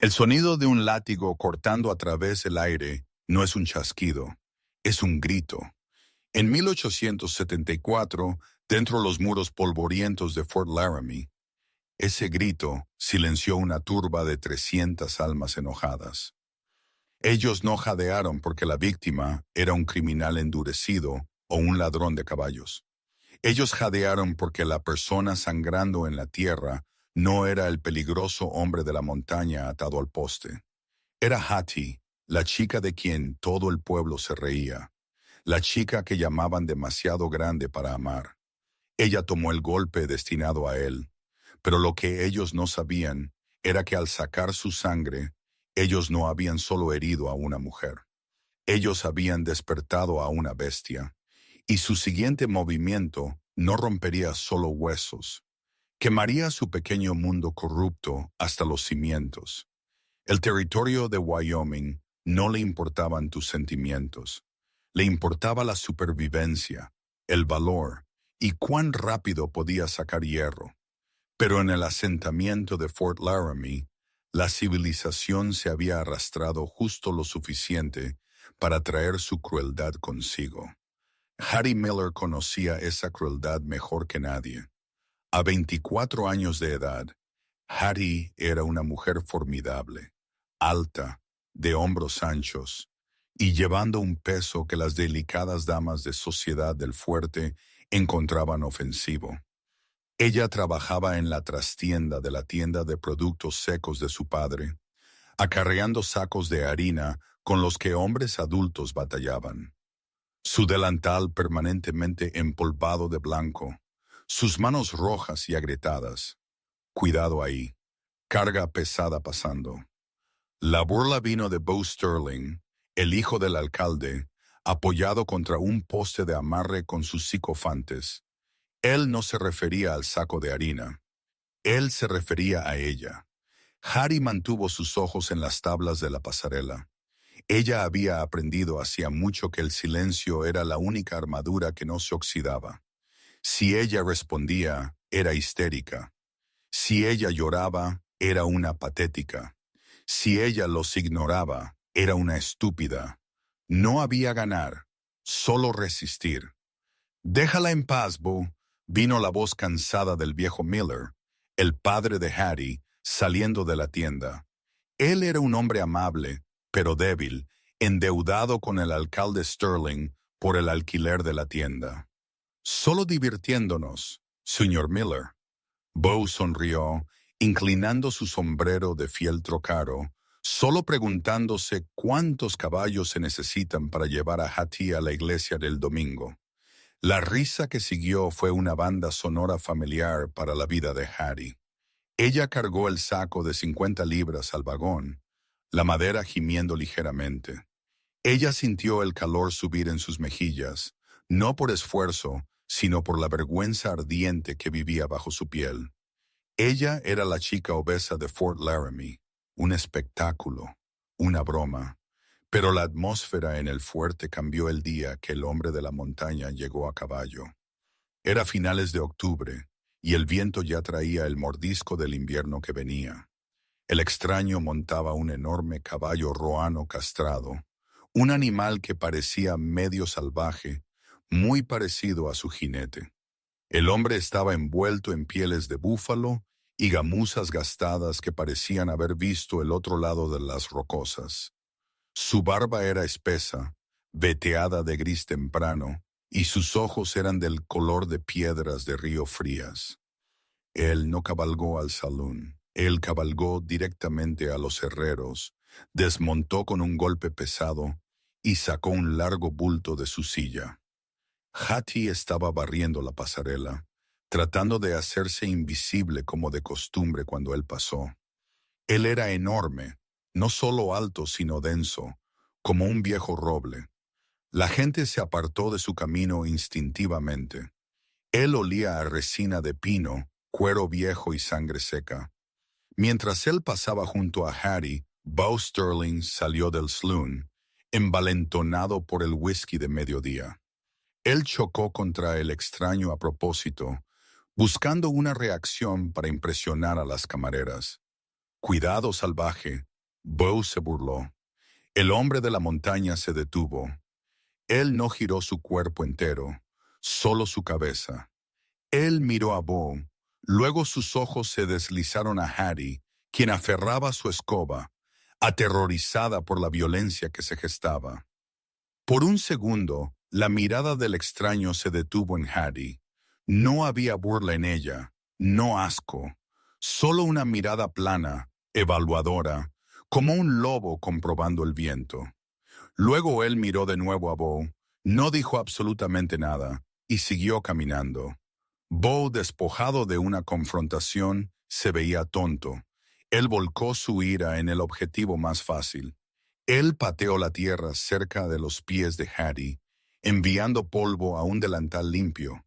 El sonido de un látigo cortando a través del aire no es un chasquido, es un grito. En 1874, dentro de los muros polvorientos de Fort Laramie, ese grito silenció una turba de 300 almas enojadas. Ellos no jadearon porque la víctima era un criminal endurecido o un ladrón de caballos. Ellos jadearon porque la persona sangrando en la tierra no era el peligroso hombre de la montaña atado al poste. Era Hattie, la chica de quien todo el pueblo se reía, la chica que llamaban demasiado grande para amar. Ella tomó el golpe destinado a él, pero lo que ellos no sabían era que al sacar su sangre, ellos no habían solo herido a una mujer. Ellos habían despertado a una bestia, y su siguiente movimiento no rompería solo huesos, quemaría su pequeño mundo corrupto hasta los cimientos. El territorio de Wyoming no le importaban tus sentimientos, le importaba la supervivencia, el valor y cuán rápido podía sacar hierro. Pero en el asentamiento de Fort Laramie, la civilización se había arrastrado justo lo suficiente para traer su crueldad consigo. Hattie Miller conocía esa crueldad mejor que nadie. A 24 años de edad, Hattie era una mujer formidable, alta, de hombros anchos, y llevando un peso que las delicadas damas de sociedad del fuerte encontraban ofensivo. Ella trabajaba en la trastienda de la tienda de productos secos de su padre, acarreando sacos de harina con los que hombres adultos batallaban. Su delantal permanentemente empolvado de blanco, sus manos rojas y agrietadas. Cuidado ahí, carga pesada pasando. La burla vino de Bo Sterling, el hijo del alcalde, apoyado contra un poste de amarre con sus sicofantes. Él no se refería al saco de harina. Él se refería a ella. Hattie mantuvo sus ojos en las tablas de la pasarela. Ella había aprendido hacía mucho que el silencio era la única armadura que no se oxidaba. Si ella respondía, era histérica. Si ella lloraba, era una patética. Si ella los ignoraba, era una estúpida. No había ganar, solo resistir. «Déjala en paz, Bo», vino la voz cansada del viejo Miller, el padre de Hattie, saliendo de la tienda. Él era un hombre amable, pero débil, endeudado con el alcalde Sterling por el alquiler de la tienda. «Solo divirtiéndonos, señor Miller». Bo sonrió, inclinando su sombrero de fieltro caro, solo preguntándose cuántos caballos se necesitan para llevar a Hattie a la iglesia del domingo. La risa que siguió fue una banda sonora familiar para la vida de Hattie. Ella cargó el saco de 50 libras al vagón, la madera gimiendo ligeramente. Ella sintió el calor subir en sus mejillas, no por esfuerzo, sino por la vergüenza ardiente que vivía bajo su piel. Ella era la chica obesa de Fort Laramie, un espectáculo, una broma. Pero la atmósfera en el fuerte cambió el día que el hombre de la montaña llegó a caballo. Era finales de octubre, y el viento ya traía el mordisco del invierno que venía. El extraño montaba un enorme caballo roano castrado, un animal que parecía medio salvaje, muy parecido a su jinete. El hombre estaba envuelto en pieles de búfalo y gamuzas gastadas que parecían haber visto el otro lado de las rocosas. Su barba era espesa, veteada de gris temprano, y sus ojos eran del color de piedras de río frías. Él no cabalgó al salón, él cabalgó directamente a los herreros, desmontó con un golpe pesado y sacó un largo bulto de su silla. Hattie estaba barriendo la pasarela, tratando de hacerse invisible como de costumbre cuando él pasó. Él era enorme, no solo alto sino denso, como un viejo roble. La gente se apartó de su camino instintivamente. Él olía a resina de pino, cuero viejo y sangre seca. Mientras él pasaba junto a Hattie, Bo Sterling salió del saloon, envalentonado por el whisky de mediodía. Él chocó contra el extraño a propósito, buscando una reacción para impresionar a las camareras. «Cuidado, salvaje», Bo se burló. El hombre de la montaña se detuvo. Él no giró su cuerpo entero, solo su cabeza. Él miró a Bo, luego sus ojos se deslizaron a Hattie, quien aferraba su escoba, aterrorizada por la violencia que se gestaba. Por un segundo, la mirada del extraño se detuvo en Hattie. No había burla en ella, no asco, solo una mirada plana, evaluadora, como un lobo comprobando el viento. Luego él miró de nuevo a Bo, no dijo absolutamente nada y siguió caminando. Bo, despojado de una confrontación, se veía tonto. Él volcó su ira en el objetivo más fácil. Él pateó la tierra cerca de los pies de Hattie, enviando polvo a un delantal limpio.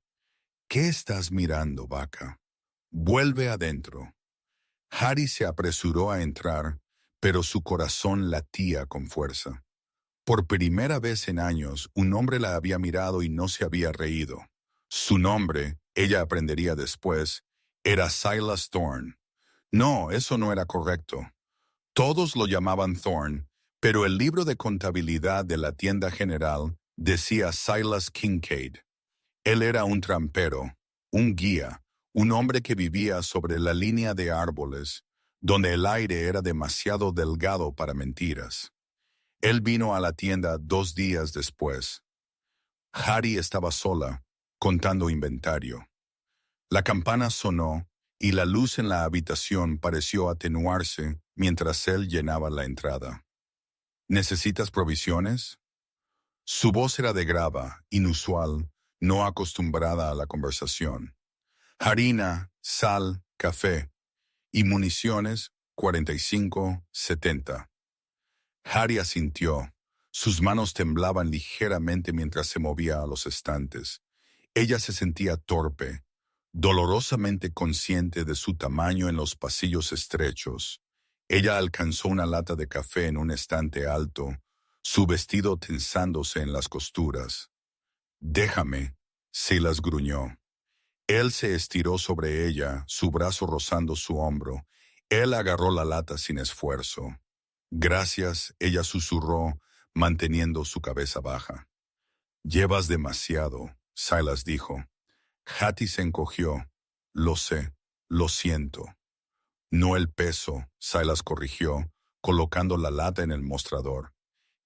¿Qué estás mirando, vaca? Vuelve adentro. Hattie se apresuró a entrar, pero su corazón latía con fuerza. Por primera vez en años, un hombre la había mirado y no se había reído. Su nombre, ella aprendería después, era Silas Thorne. No, eso no era correcto. Todos lo llamaban Thorne, pero el libro de contabilidad de la tienda general decía Silas Kincaid. Él era un trampero, un guía, un hombre que vivía sobre la línea de árboles, donde el aire era demasiado delgado para mentiras. Él vino a la tienda 2 días después. Hattie estaba sola, contando inventario. La campana sonó y la luz en la habitación pareció atenuarse mientras él llenaba la entrada. ¿Necesitas provisiones? Su voz era de grava, inusual, no acostumbrada a la conversación. Harina, sal, café y municiones 45-70. Hattie asintió. Sus manos temblaban ligeramente mientras se movía a los estantes. Ella se sentía torpe, dolorosamente consciente de su tamaño en los pasillos estrechos. Ella alcanzó una lata de café en un estante alto, su vestido tensándose en las costuras. «Déjame», Silas gruñó. Él se estiró sobre ella, su brazo rozando su hombro. Él agarró la lata sin esfuerzo. «Gracias», ella susurró, manteniendo su cabeza baja. «Llevas demasiado», Silas dijo. Hattie se encogió. «Lo sé, lo siento». «No el peso», Silas corrigió, colocando la lata en el mostrador.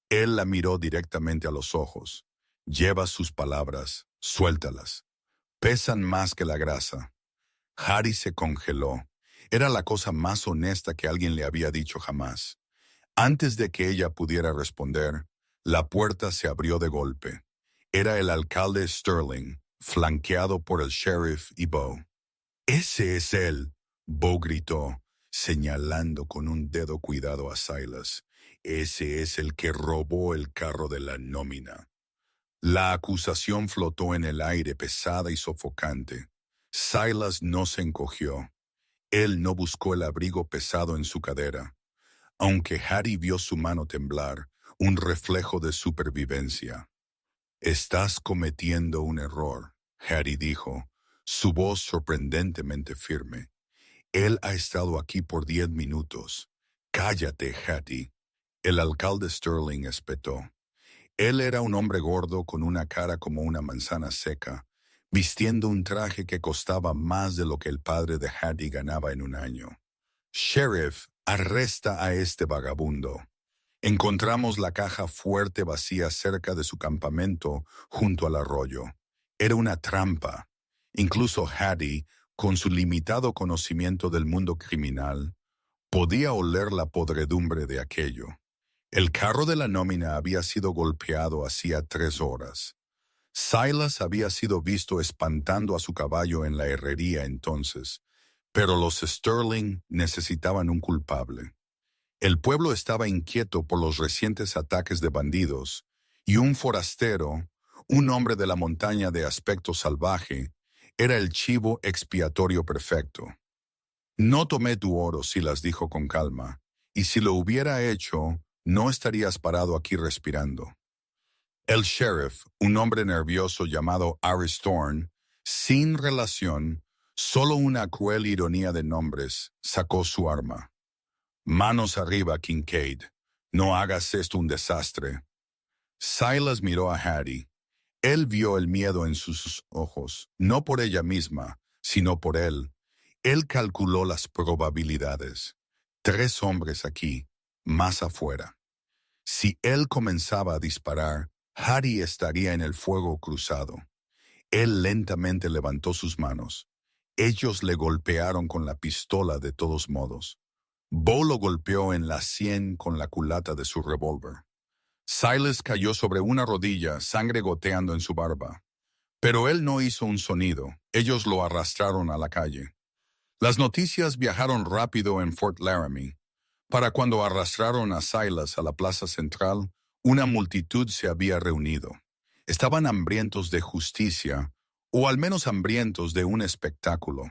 Él la miró directamente a los ojos. «Llevas sus palabras, suéltalas. Pesan más que la grasa». Hattie se congeló. Era la cosa más honesta que alguien le había dicho jamás. Antes de que ella pudiera responder, la puerta se abrió de golpe. Era el alcalde Sterling, flanqueado por el sheriff y Bo. «Ese es él», Bo gritó, señalando con un dedo cuidado a Silas. «Ese es el que robó el carro de la nómina». La acusación flotó en el aire pesada y sofocante. Silas no se encogió. Él no buscó el abrigo pesado en su cadera. Aunque Hattie vio su mano temblar, un reflejo de supervivencia. «Estás cometiendo un error», Hattie dijo, su voz sorprendentemente firme. «Él ha estado aquí por 10 minutos. Cállate, Hattie». El alcalde Sterling espetó. Él era un hombre gordo con una cara como una manzana seca, vistiendo un traje que costaba más de lo que el padre de Hattie ganaba en un año. «Sheriff, arresta a este vagabundo». Encontramos la caja fuerte vacía cerca de su campamento junto al arroyo. Era una trampa. Incluso Hattie, con su limitado conocimiento del mundo criminal, podía oler la podredumbre de aquello. El carro de la nómina había sido golpeado hacía 3 horas. Silas había sido visto espantando a su caballo en la herrería entonces, pero los Sterling necesitaban un culpable. El pueblo estaba inquieto por los recientes ataques de bandidos, y un forastero, un hombre de la montaña de aspecto salvaje, era el chivo expiatorio perfecto. «No tomé tu oro», Silas dijo con calma, «y si lo hubiera hecho, no estarías parado aquí respirando». El sheriff, un hombre nervioso llamado Aris Thorne, sin relación, solo una cruel ironía de nombres, sacó su arma. Manos arriba, Kincaid. No hagas esto un desastre. Silas miró a Hattie. Él vio el miedo en sus ojos, no por ella misma, sino por él. Él calculó las probabilidades. 3 hombres aquí, más afuera. Si él comenzaba a disparar, Hattie estaría en el fuego cruzado. Él lentamente levantó sus manos. Ellos le golpearon con la pistola de todos modos. Bo lo golpeó en la sien con la culata de su revólver. Silas cayó sobre una rodilla, sangre goteando en su barba. Pero él no hizo un sonido. Ellos lo arrastraron a la calle. Las noticias viajaron rápido en Fort Laramie. Para cuando arrastraron a Silas a la plaza central, una multitud se había reunido. Estaban hambrientos de justicia, o al menos hambrientos de un espectáculo.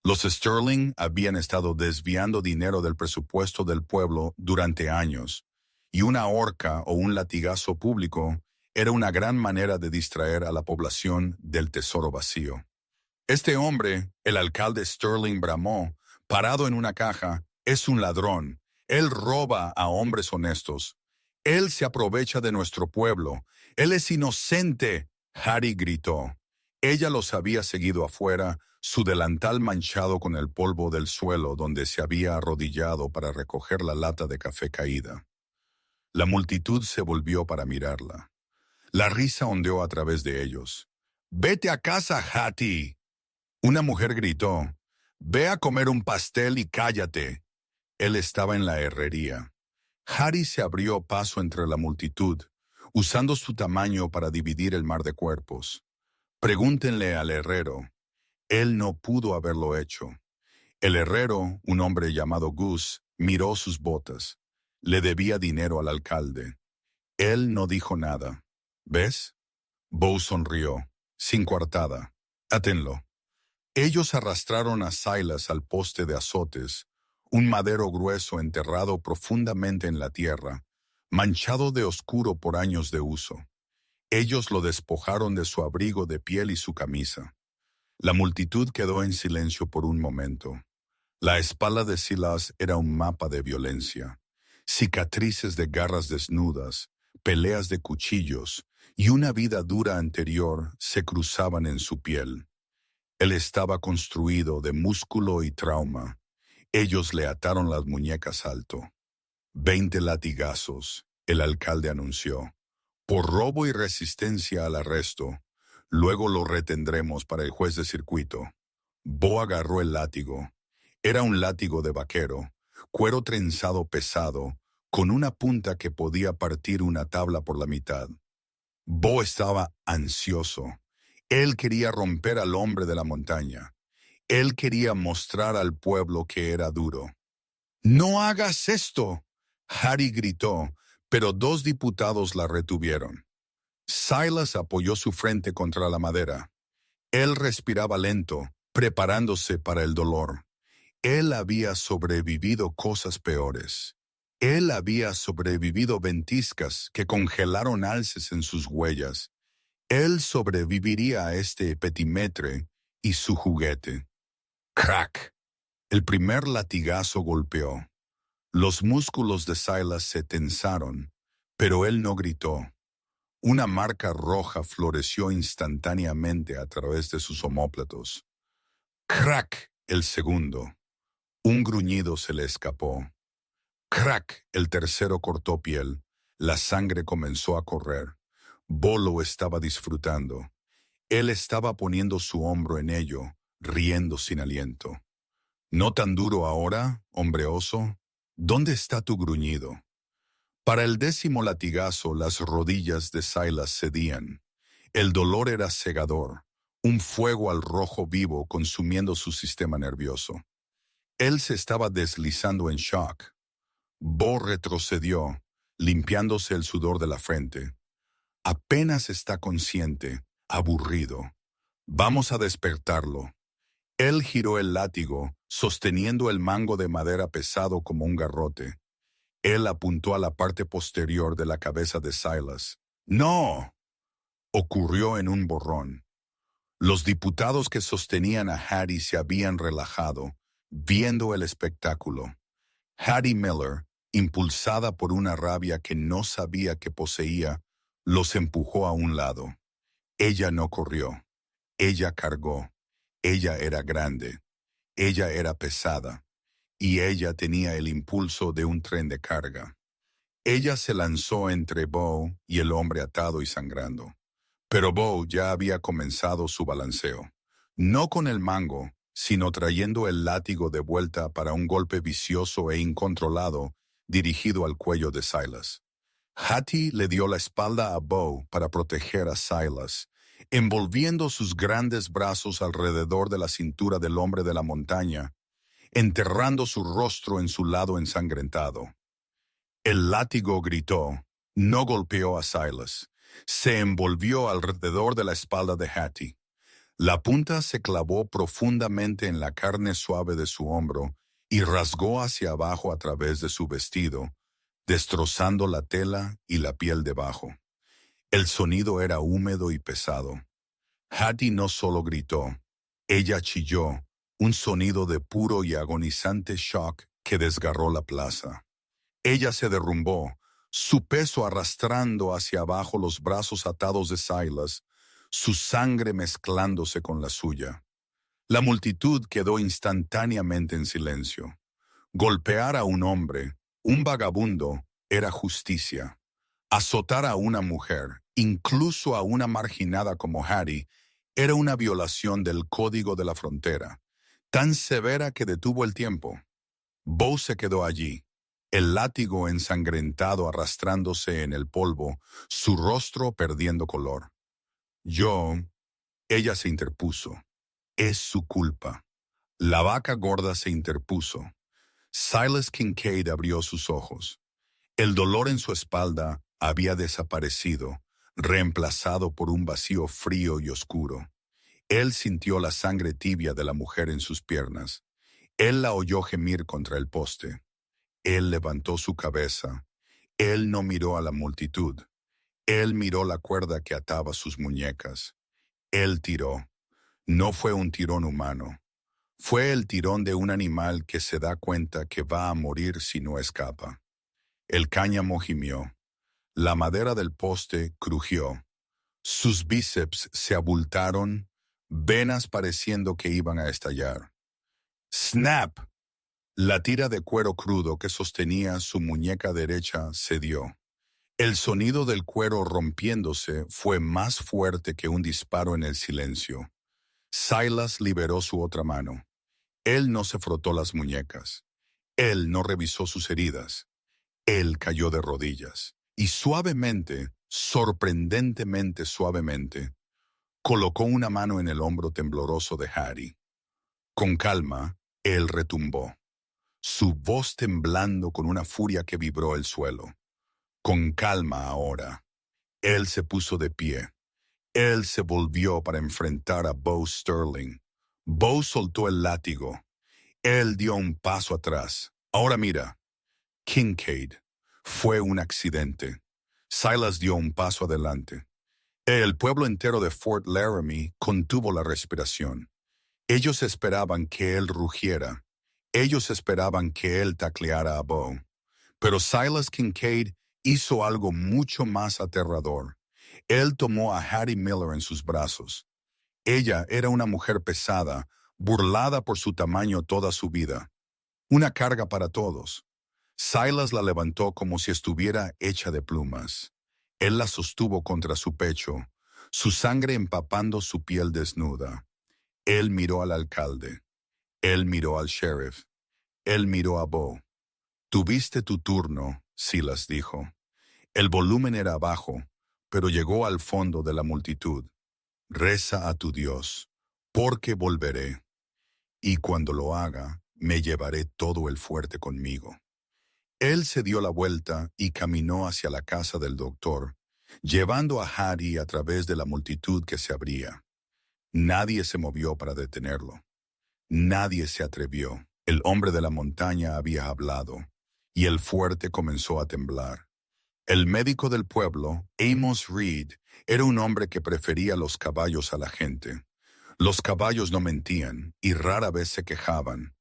Los Sterling habían estado desviando dinero del presupuesto del pueblo durante años, y una horca o un latigazo público era una gran manera de distraer a la población del tesoro vacío. Este hombre, el alcalde Sterling bramó, parado en una caja, es un ladrón. Él roba a hombres honestos. Él se aprovecha de nuestro pueblo. Él es inocente. Hattie gritó. Ella los había seguido afuera, su delantal manchado con el polvo del suelo donde se había arrodillado para recoger la lata de café caída. La multitud se volvió para mirarla. La risa ondeó a través de ellos. «¡Vete a casa, Hattie!» Una mujer gritó. «Ve a comer un pastel y cállate». Él estaba en la herrería. Hattie se abrió paso entre la multitud, usando su tamaño para dividir el mar de cuerpos. Pregúntenle al herrero. Él no pudo haberlo hecho. El herrero, un hombre llamado Gus, miró sus botas. Le debía dinero al alcalde. Él no dijo nada. ¿Ves? Bo sonrió, sin coartada. Átenlo. Ellos arrastraron a Silas al poste de azotes, un madero grueso enterrado profundamente en la tierra, manchado de oscuro por años de uso. Ellos lo despojaron de su abrigo de piel y su camisa. La multitud quedó en silencio por un momento. La espalda de Silas era un mapa de violencia. Cicatrices de garras desnudas, peleas de cuchillos y una vida dura anterior se cruzaban en su piel. Él estaba construido de músculo y trauma. Ellos le ataron las muñecas alto. 20 latigazos, el alcalde anunció, por robo y resistencia al arresto. Luego lo retendremos para el juez de circuito. Bo agarró el látigo. Era un látigo de vaquero, cuero trenzado pesado, con una punta que podía partir una tabla por la mitad. Bo estaba ansioso. Él quería romper al hombre de la montaña. Él quería mostrar al pueblo que era duro. «¡No hagas esto!», Hattie gritó, pero 2 diputados la retuvieron. Silas apoyó su frente contra la madera. Él respiraba lento, preparándose para el dolor. Él había sobrevivido cosas peores. Él había sobrevivido ventiscas que congelaron alces en sus huellas. Él sobreviviría a este petimetre y su juguete. ¡Crack! El primer latigazo golpeó. Los músculos de Silas se tensaron, pero él no gritó. Una marca roja floreció instantáneamente a través de sus omóplatos. ¡Crack! El segundo. Un gruñido se le escapó. ¡Crack! El tercero cortó piel. La sangre comenzó a correr. Bo lo estaba disfrutando. Él estaba poniendo su hombro en ello, riendo sin aliento. «¿No tan duro ahora, hombre oso? ¿Dónde está tu gruñido?» Para el 10º latigazo, las rodillas de Silas cedían. El dolor era cegador, un fuego al rojo vivo consumiendo su sistema nervioso. Él se estaba deslizando en shock. Bo retrocedió, limpiándose el sudor de la frente. «Apenas está consciente, aburrido. Vamos a despertarlo». Él giró el látigo, sosteniendo el mango de madera pesado como un garrote. Él apuntó a la parte posterior de la cabeza de Silas. «¡No!», ocurrió en un borrón. Los diputados que sostenían a Hattie se habían relajado, viendo el espectáculo. Hattie Miller, impulsada por una rabia que no sabía que poseía, los empujó a un lado. Ella no corrió. Ella cargó. Ella era grande. Ella era pesada. Y ella tenía el impulso de un tren de carga. Ella se lanzó entre Bo y el hombre atado y sangrando. Pero Bo ya había comenzado su balanceo. No con el mango, sino trayendo el látigo de vuelta para un golpe vicioso e incontrolado dirigido al cuello de Silas. Hattie le dio la espalda a Bo para proteger a Silas, envolviendo sus grandes brazos alrededor de la cintura del hombre de la montaña, enterrando su rostro en su lado ensangrentado. El látigo gritó, no golpeó a Silas, se envolvió alrededor de la espalda de Hattie. La punta se clavó profundamente en la carne suave de su hombro y rasgó hacia abajo a través de su vestido, destrozando la tela y la piel debajo. El sonido era húmedo y pesado. Hattie no solo gritó, ella chilló, un sonido de puro y agonizante shock que desgarró la plaza. Ella se derrumbó, su peso arrastrando hacia abajo los brazos atados de Silas, su sangre mezclándose con la suya. La multitud quedó instantáneamente en silencio. Golpear a un hombre, un vagabundo, era justicia. Azotar a una mujer, incluso a una marginada como Hattie, era una violación del código de la frontera, tan severa que detuvo el tiempo. Bo se quedó allí, el látigo ensangrentado arrastrándose en el polvo, su rostro perdiendo color. Ella se interpuso. Es su culpa. La vaca gorda se interpuso. Silas Kincaid abrió sus ojos. El dolor en su espalda había desaparecido, reemplazado por un vacío frío y oscuro. Él sintió la sangre tibia de la mujer en sus piernas. Él la oyó gemir contra el poste. Él levantó su cabeza. Él no miró a la multitud. Él miró la cuerda que ataba sus muñecas. Él tiró. No fue un tirón humano. Fue el tirón de un animal que se da cuenta que va a morir si no escapa. El cáñamo gimió. La madera del poste crujió. Sus bíceps se abultaron, venas pareciendo que iban a estallar. ¡Snap! La tira de cuero crudo que sostenía su muñeca derecha cedió. El sonido del cuero rompiéndose fue más fuerte que un disparo en el silencio. Silas liberó su otra mano. Él no se frotó las muñecas. Él no revisó sus heridas. Él cayó de rodillas y suavemente, sorprendentemente suavemente, colocó una mano en el hombro tembloroso de Hattie. Con calma, él retumbó, su voz temblando con una furia que vibró el suelo. Con calma ahora. Él se puso de pie. Él se volvió para enfrentar a Bo Sterling. Bo soltó el látigo. Él dio un paso atrás. Ahora mira. Kincaid. Fue un accidente. Silas dio un paso adelante. El pueblo entero de Fort Laramie contuvo la respiración. Ellos esperaban que él rugiera. Ellos esperaban que él tacleara a Bo. Pero Silas Kincaid hizo algo mucho más aterrador. Él tomó a Hattie Miller en sus brazos. Ella era una mujer pesada, burlada por su tamaño toda su vida. Una carga para todos. Silas la levantó como si estuviera hecha de plumas. Él la sostuvo contra su pecho, su sangre empapando su piel desnuda. Él miró al alcalde. Él miró al sheriff. Él miró a Bo. Tuviste tu turno, Silas dijo. El volumen era bajo, pero llegó al fondo de la multitud. Reza a tu Dios, porque volveré, y cuando lo haga, me llevaré todo el fuerte conmigo. Él se dio la vuelta y caminó hacia la casa del doctor, llevando a Hattie a través de la multitud que se abría. Nadie se movió para detenerlo. Nadie se atrevió. El hombre de la montaña había hablado, y el fuerte comenzó a temblar. El médico del pueblo, Amos Reed, era un hombre que prefería los caballos a la gente. Los caballos no mentían y rara vez se quejaban.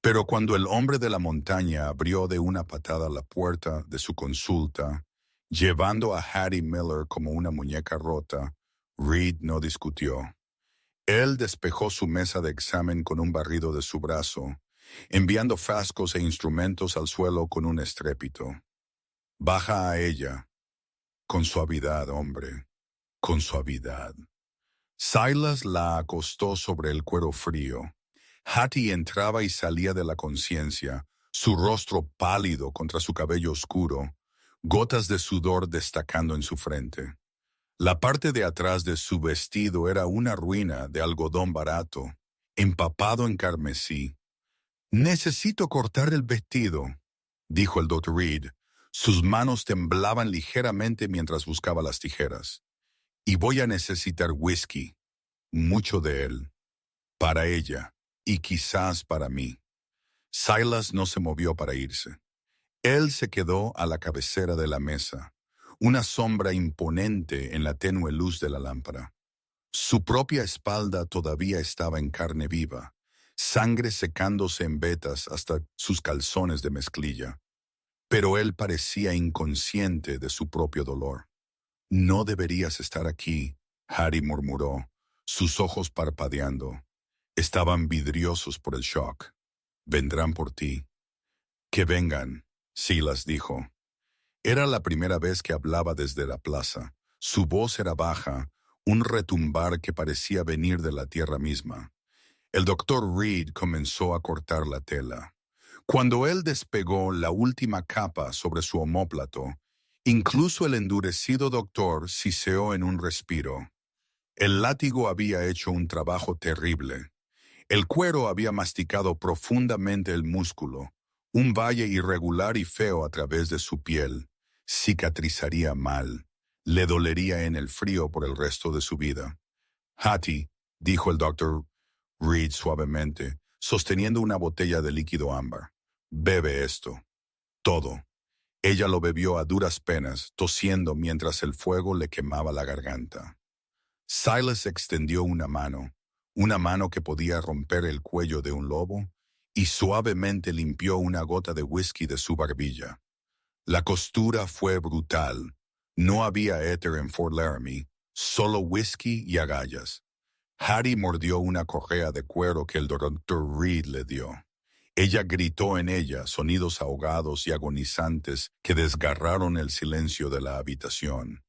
Pero cuando el hombre de la montaña abrió de una patada la puerta de su consulta, llevando a Hattie Miller como una muñeca rota, Reed no discutió. Él despejó su mesa de examen con un barrido de su brazo, enviando frascos e instrumentos al suelo con un estrépito. Baja a ella. Con suavidad, hombre. Con suavidad. Silas la acostó sobre el cuero frío. Hattie entraba y salía de la conciencia, su rostro pálido contra su cabello oscuro, gotas de sudor destacando en su frente. La parte de atrás de su vestido era una ruina de algodón barato, empapado en carmesí. «Necesito cortar el vestido», dijo el Dr. Reed. Sus manos temblaban ligeramente mientras buscaba las tijeras. «Y voy a necesitar whisky, mucho de él, para ella y quizás para mí». Silas no se movió para irse. Él se quedó a la cabecera de la mesa, una sombra imponente en la tenue luz de la lámpara. Su propia espalda todavía estaba en carne viva, sangre secándose en vetas hasta sus calzones de mezclilla. Pero él parecía inconsciente de su propio dolor. «No deberías estar aquí», Hattie murmuró, sus ojos parpadeando. Estaban vidriosos por el shock. «Vendrán por ti». «Que vengan», Silas dijo. Era la primera vez que hablaba desde la plaza. Su voz era baja, un retumbar que parecía venir de la tierra misma. El doctor Reed comenzó a cortar la tela. Cuando él despegó la última capa sobre su omóplato, incluso el endurecido doctor siseó en un respiro. El látigo había hecho un trabajo terrible. El cuero había masticado profundamente el músculo, un valle irregular y feo a través de su piel. Cicatrizaría mal. Le dolería en el frío por el resto de su vida. «Hattie», dijo el doctor Reed suavemente, sosteniendo una botella de líquido ámbar. «Bebe esto. Todo». Ella lo bebió a duras penas, tosiendo mientras el fuego le quemaba la garganta. Silas extendió una mano que podía romper el cuello de un lobo, y suavemente limpió una gota de whisky de su barbilla. La costura fue brutal. No había éter en Fort Laramie, solo whisky y agallas. Hattie mordió una correa de cuero que el Dr. Reed le dio. Ella gritó en ella sonidos ahogados y agonizantes que desgarraron el silencio de la habitación.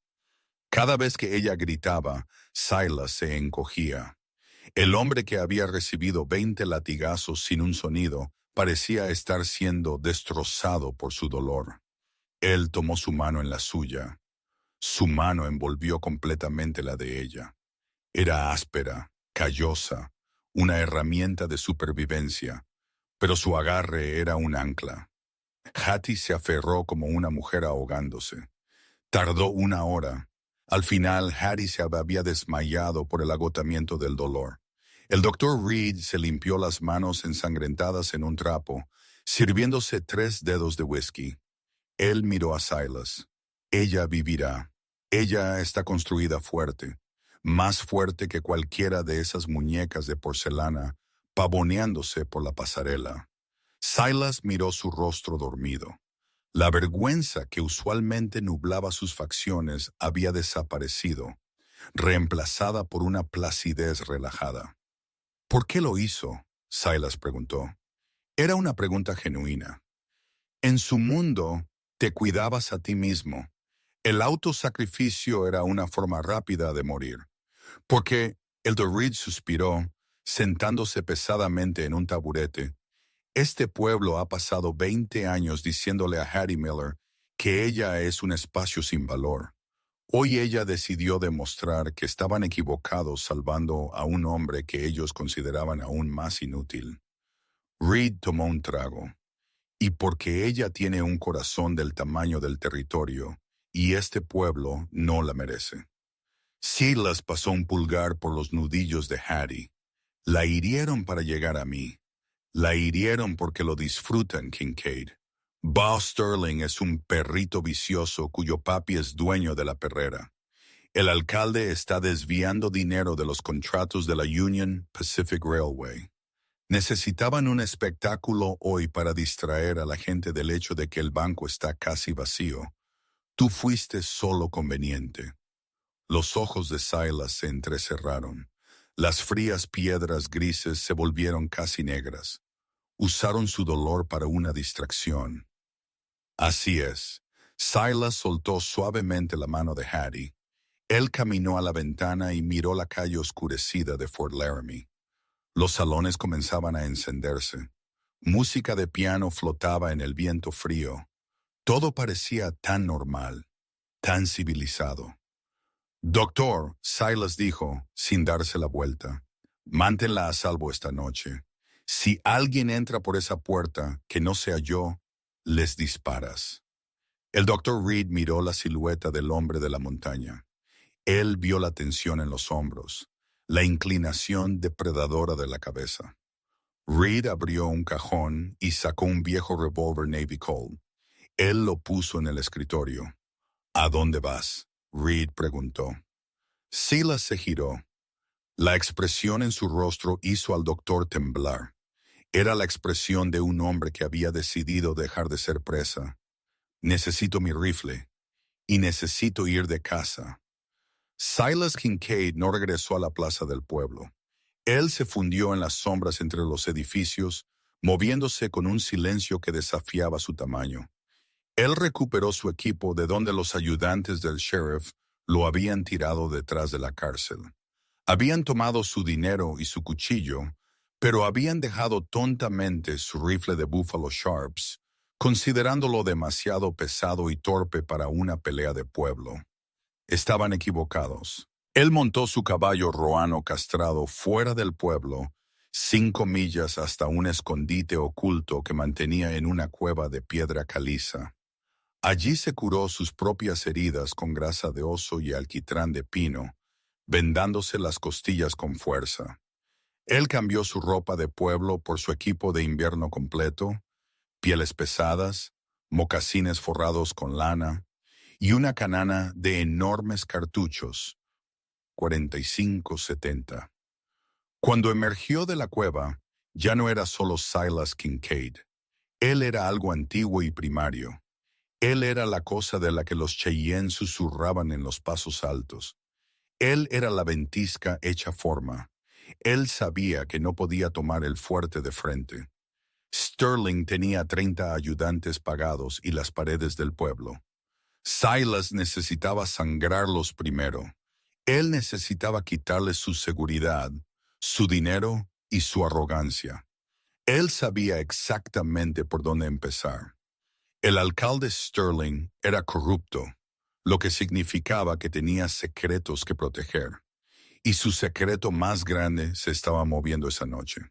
Cada vez que ella gritaba, Silas se encogía. El hombre que había recibido 20 latigazos sin un sonido parecía estar siendo destrozado por su dolor. Él tomó su mano en la suya. Su mano envolvió completamente la de ella. Era áspera, callosa, una herramienta de supervivencia, pero su agarre era un ancla. Hattie se aferró como una mujer ahogándose. Tardó 1 hora. Al final, Hattie se había desmayado por el agotamiento del dolor. El doctor Reed se limpió las manos ensangrentadas en un trapo, sirviéndose 3 dedos de whisky. Él miró a Silas. «Ella vivirá. Ella está construida fuerte, más fuerte que cualquiera de esas muñecas de porcelana pavoneándose por la pasarela». Silas miró su rostro dormido. La vergüenza que usualmente nublaba sus facciones había desaparecido, reemplazada por una placidez relajada. «¿Por qué lo hizo?», Silas preguntó. Era una pregunta genuina. «En su mundo, te cuidabas a ti mismo. El autosacrificio era una forma rápida de morir. Porque», el Dr. Reed suspiró, sentándose pesadamente en un taburete, «este pueblo ha pasado 20 años diciéndole a Hattie Miller que ella es un espacio sin valor. Hoy ella decidió demostrar que estaban equivocados salvando a un hombre que ellos consideraban aún más inútil». Reed tomó un trago. «Y porque ella tiene un corazón del tamaño del territorio, y este pueblo no la merece». Silas pasó un pulgar por los nudillos de Hattie. «La hirieron para llegar a mí. La hirieron porque lo disfrutan, Kincaid. Bob Sterling es un perrito vicioso cuyo papi es dueño de la perrera. El alcalde está desviando dinero de los contratos de la Union Pacific Railway. Necesitaban un espectáculo hoy para distraer a la gente del hecho de que el banco está casi vacío. Tú fuiste solo conveniente. Los ojos de Silas se entrecerraron. Las frías piedras grises se volvieron casi negras. Usaron su dolor para una distracción. Así es. Silas soltó suavemente la mano de Hattie. Él caminó a la ventana y miró la calle oscurecida de Fort Laramie. Los salones comenzaban a encenderse. Música de piano flotaba en el viento frío. Todo parecía tan normal, tan civilizado. Doctor, Silas dijo, sin darse la vuelta, manténla a salvo esta noche. Si alguien entra por esa puerta, que no sea yo, les disparas. El doctor Reed miró la silueta del hombre de la montaña. Él vio la tensión en los hombros, la inclinación depredadora de la cabeza. Reed abrió un cajón y sacó un viejo revólver Navy Colt. Él lo puso en el escritorio. ¿A dónde vas? Reed preguntó. Silas se giró. La expresión en su rostro hizo al doctor temblar. Era la expresión de un hombre que había decidido dejar de ser presa. Necesito mi rifle. Y necesito ir de casa. Silas Kincaid no regresó a la plaza del pueblo. Él se fundió en las sombras entre los edificios, moviéndose con un silencio que desafiaba su tamaño. Él recuperó su equipo de donde los ayudantes del sheriff lo habían tirado detrás de la cárcel. Habían tomado su dinero y su cuchillo, pero habían dejado tontamente su rifle de Buffalo Sharps, considerándolo demasiado pesado y torpe para una pelea de pueblo. Estaban equivocados. Él montó su caballo roano castrado fuera del pueblo, 5 millas hasta un escondite oculto que mantenía en una cueva de piedra caliza. Allí se curó sus propias heridas con grasa de oso y alquitrán de pino, vendándose las costillas con fuerza. Él cambió su ropa de pueblo por su equipo de invierno completo, pieles pesadas, mocasines forrados con lana y una canana de enormes cartuchos, 45-70. Cuando emergió de la cueva, ya no era solo Silas Kincaid. Él era algo antiguo y primario. Él era la cosa de la que los Cheyenne susurraban en los pasos altos. Él era la ventisca hecha forma. Él sabía que no podía tomar el fuerte de frente. Sterling tenía 30 ayudantes pagados y las paredes del pueblo. Silas necesitaba sangrarlos primero. Él necesitaba quitarles su seguridad, su dinero y su arrogancia. Él sabía exactamente por dónde empezar. El alcalde Sterling era corrupto, lo que significaba que tenía secretos que proteger. Y su secreto más grande se estaba moviendo esa noche.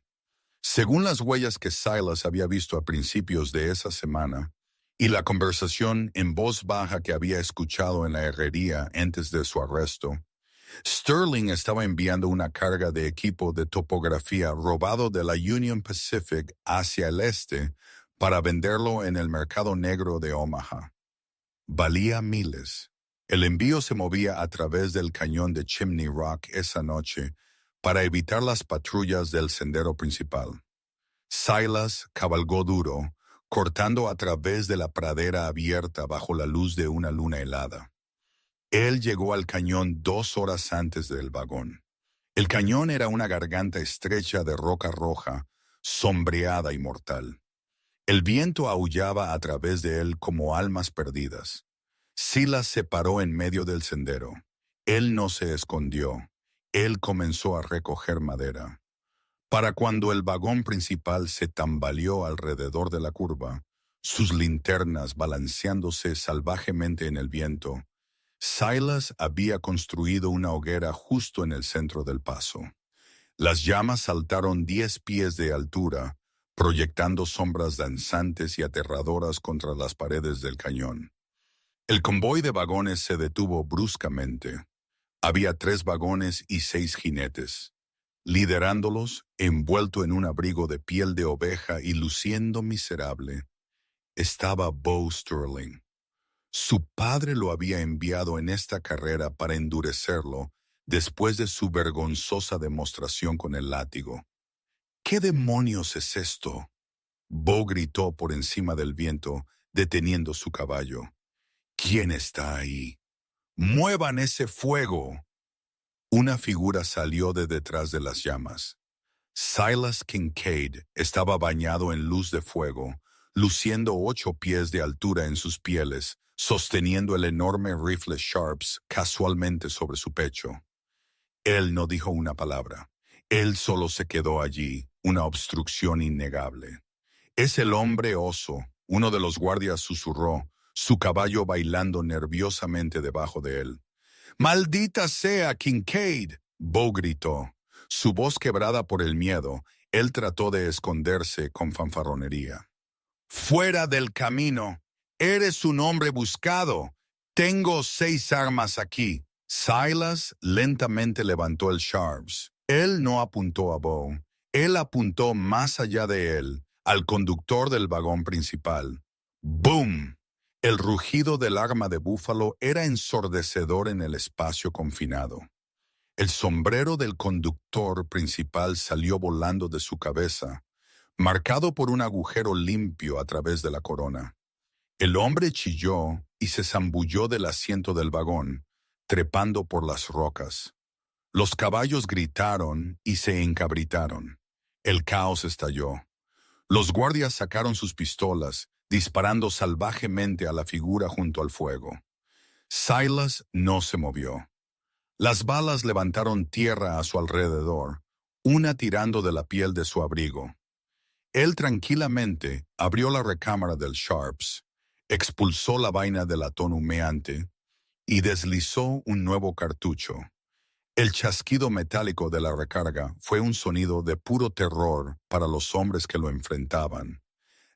Según las huellas que Silas había visto a principios de esa semana, y la conversación en voz baja que había escuchado en la herrería antes de su arresto, Sterling estaba enviando una carga de equipo de topografía robado de la Union Pacific hacia el este para venderlo en el mercado negro de Omaha. Valía miles. El envío se movía a través del cañón de Chimney Rock esa noche para evitar las patrullas del sendero principal. Silas cabalgó duro, cortando a través de la pradera abierta bajo la luz de una luna helada. Él llegó al cañón 2 horas antes del vagón. El cañón era una garganta estrecha de roca roja, sombreada y mortal. El viento aullaba a través de él como almas perdidas. Silas se paró en medio del sendero. Él no se escondió. Él comenzó a recoger madera. Para cuando el vagón principal se tambaleó alrededor de la curva, sus linternas balanceándose salvajemente en el viento, Silas había construido una hoguera justo en el centro del paso. Las llamas saltaron 10 pies de altura, proyectando sombras danzantes y aterradoras contra las paredes del cañón. El convoy de vagones se detuvo bruscamente. Había 3 vagones y 6 jinetes. Liderándolos, envuelto en un abrigo de piel de oveja y luciendo miserable, estaba Bo Sterling. Su padre lo había enviado en esta carrera para endurecerlo después de su vergonzosa demostración con el látigo. ¿Qué demonios es esto? Bo gritó por encima del viento, deteniendo su caballo. ¿Quién está ahí? ¡Muevan ese fuego! Una figura salió de detrás de las llamas. Silas Kincaid estaba bañado en luz de fuego, luciendo 8 pies de altura en sus pieles, sosteniendo el enorme rifle Sharps casualmente sobre su pecho. Él no dijo una palabra. Él solo se quedó allí, una obstrucción innegable. «Es el hombre oso», uno de los guardias susurró, su caballo bailando nerviosamente debajo de él. «¡Maldita sea, Kincaid!», Bo gritó. Su voz quebrada por el miedo, él trató de esconderse con fanfarronería. «¡Fuera del camino! ¡Eres un hombre buscado! Tengo 6 armas aquí». Silas lentamente levantó el Sharps. Él no apuntó a Bo. Él apuntó más allá de él, al conductor del vagón principal. ¡Boom! El rugido del arma de búfalo era ensordecedor en el espacio confinado. El sombrero del conductor principal salió volando de su cabeza, marcado por un agujero limpio a través de la corona. El hombre chilló y se zambulló del asiento del vagón, trepando por las rocas. Los caballos gritaron y se encabritaron. El caos estalló. Los guardias sacaron sus pistolas, disparando salvajemente a la figura junto al fuego. Silas no se movió. Las balas levantaron tierra a su alrededor, una tirando de la piel de su abrigo. Él tranquilamente abrió la recámara del Sharps, expulsó la vaina del latón humeante y deslizó un nuevo cartucho. El chasquido metálico de la recarga fue un sonido de puro terror para los hombres que lo enfrentaban.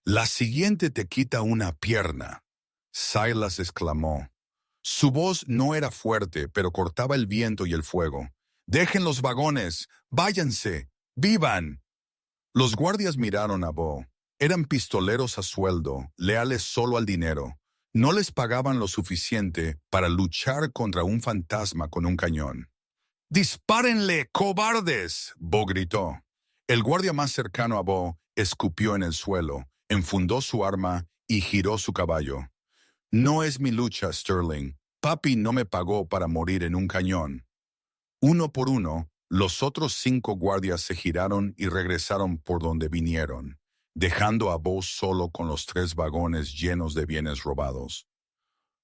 «La siguiente te quita una pierna», Silas exclamó. Su voz no era fuerte, pero cortaba el viento y el fuego. «¡Dejen los vagones! ¡Váyanse! ¡Vivan!». Los guardias miraron a Bo. Eran pistoleros a sueldo, leales solo al dinero. No les pagaban lo suficiente para luchar contra un fantasma con un cañón. «¡Dispárenle, cobardes!», Bo gritó. El guardia más cercano a Bo escupió en el suelo, enfundó su arma y giró su caballo. «No es mi lucha, Sterling. Papi no me pagó para morir en un cañón». Uno por uno, los otros 5 guardias se giraron y regresaron por donde vinieron, dejando a Bo solo con los 3 vagones llenos de bienes robados.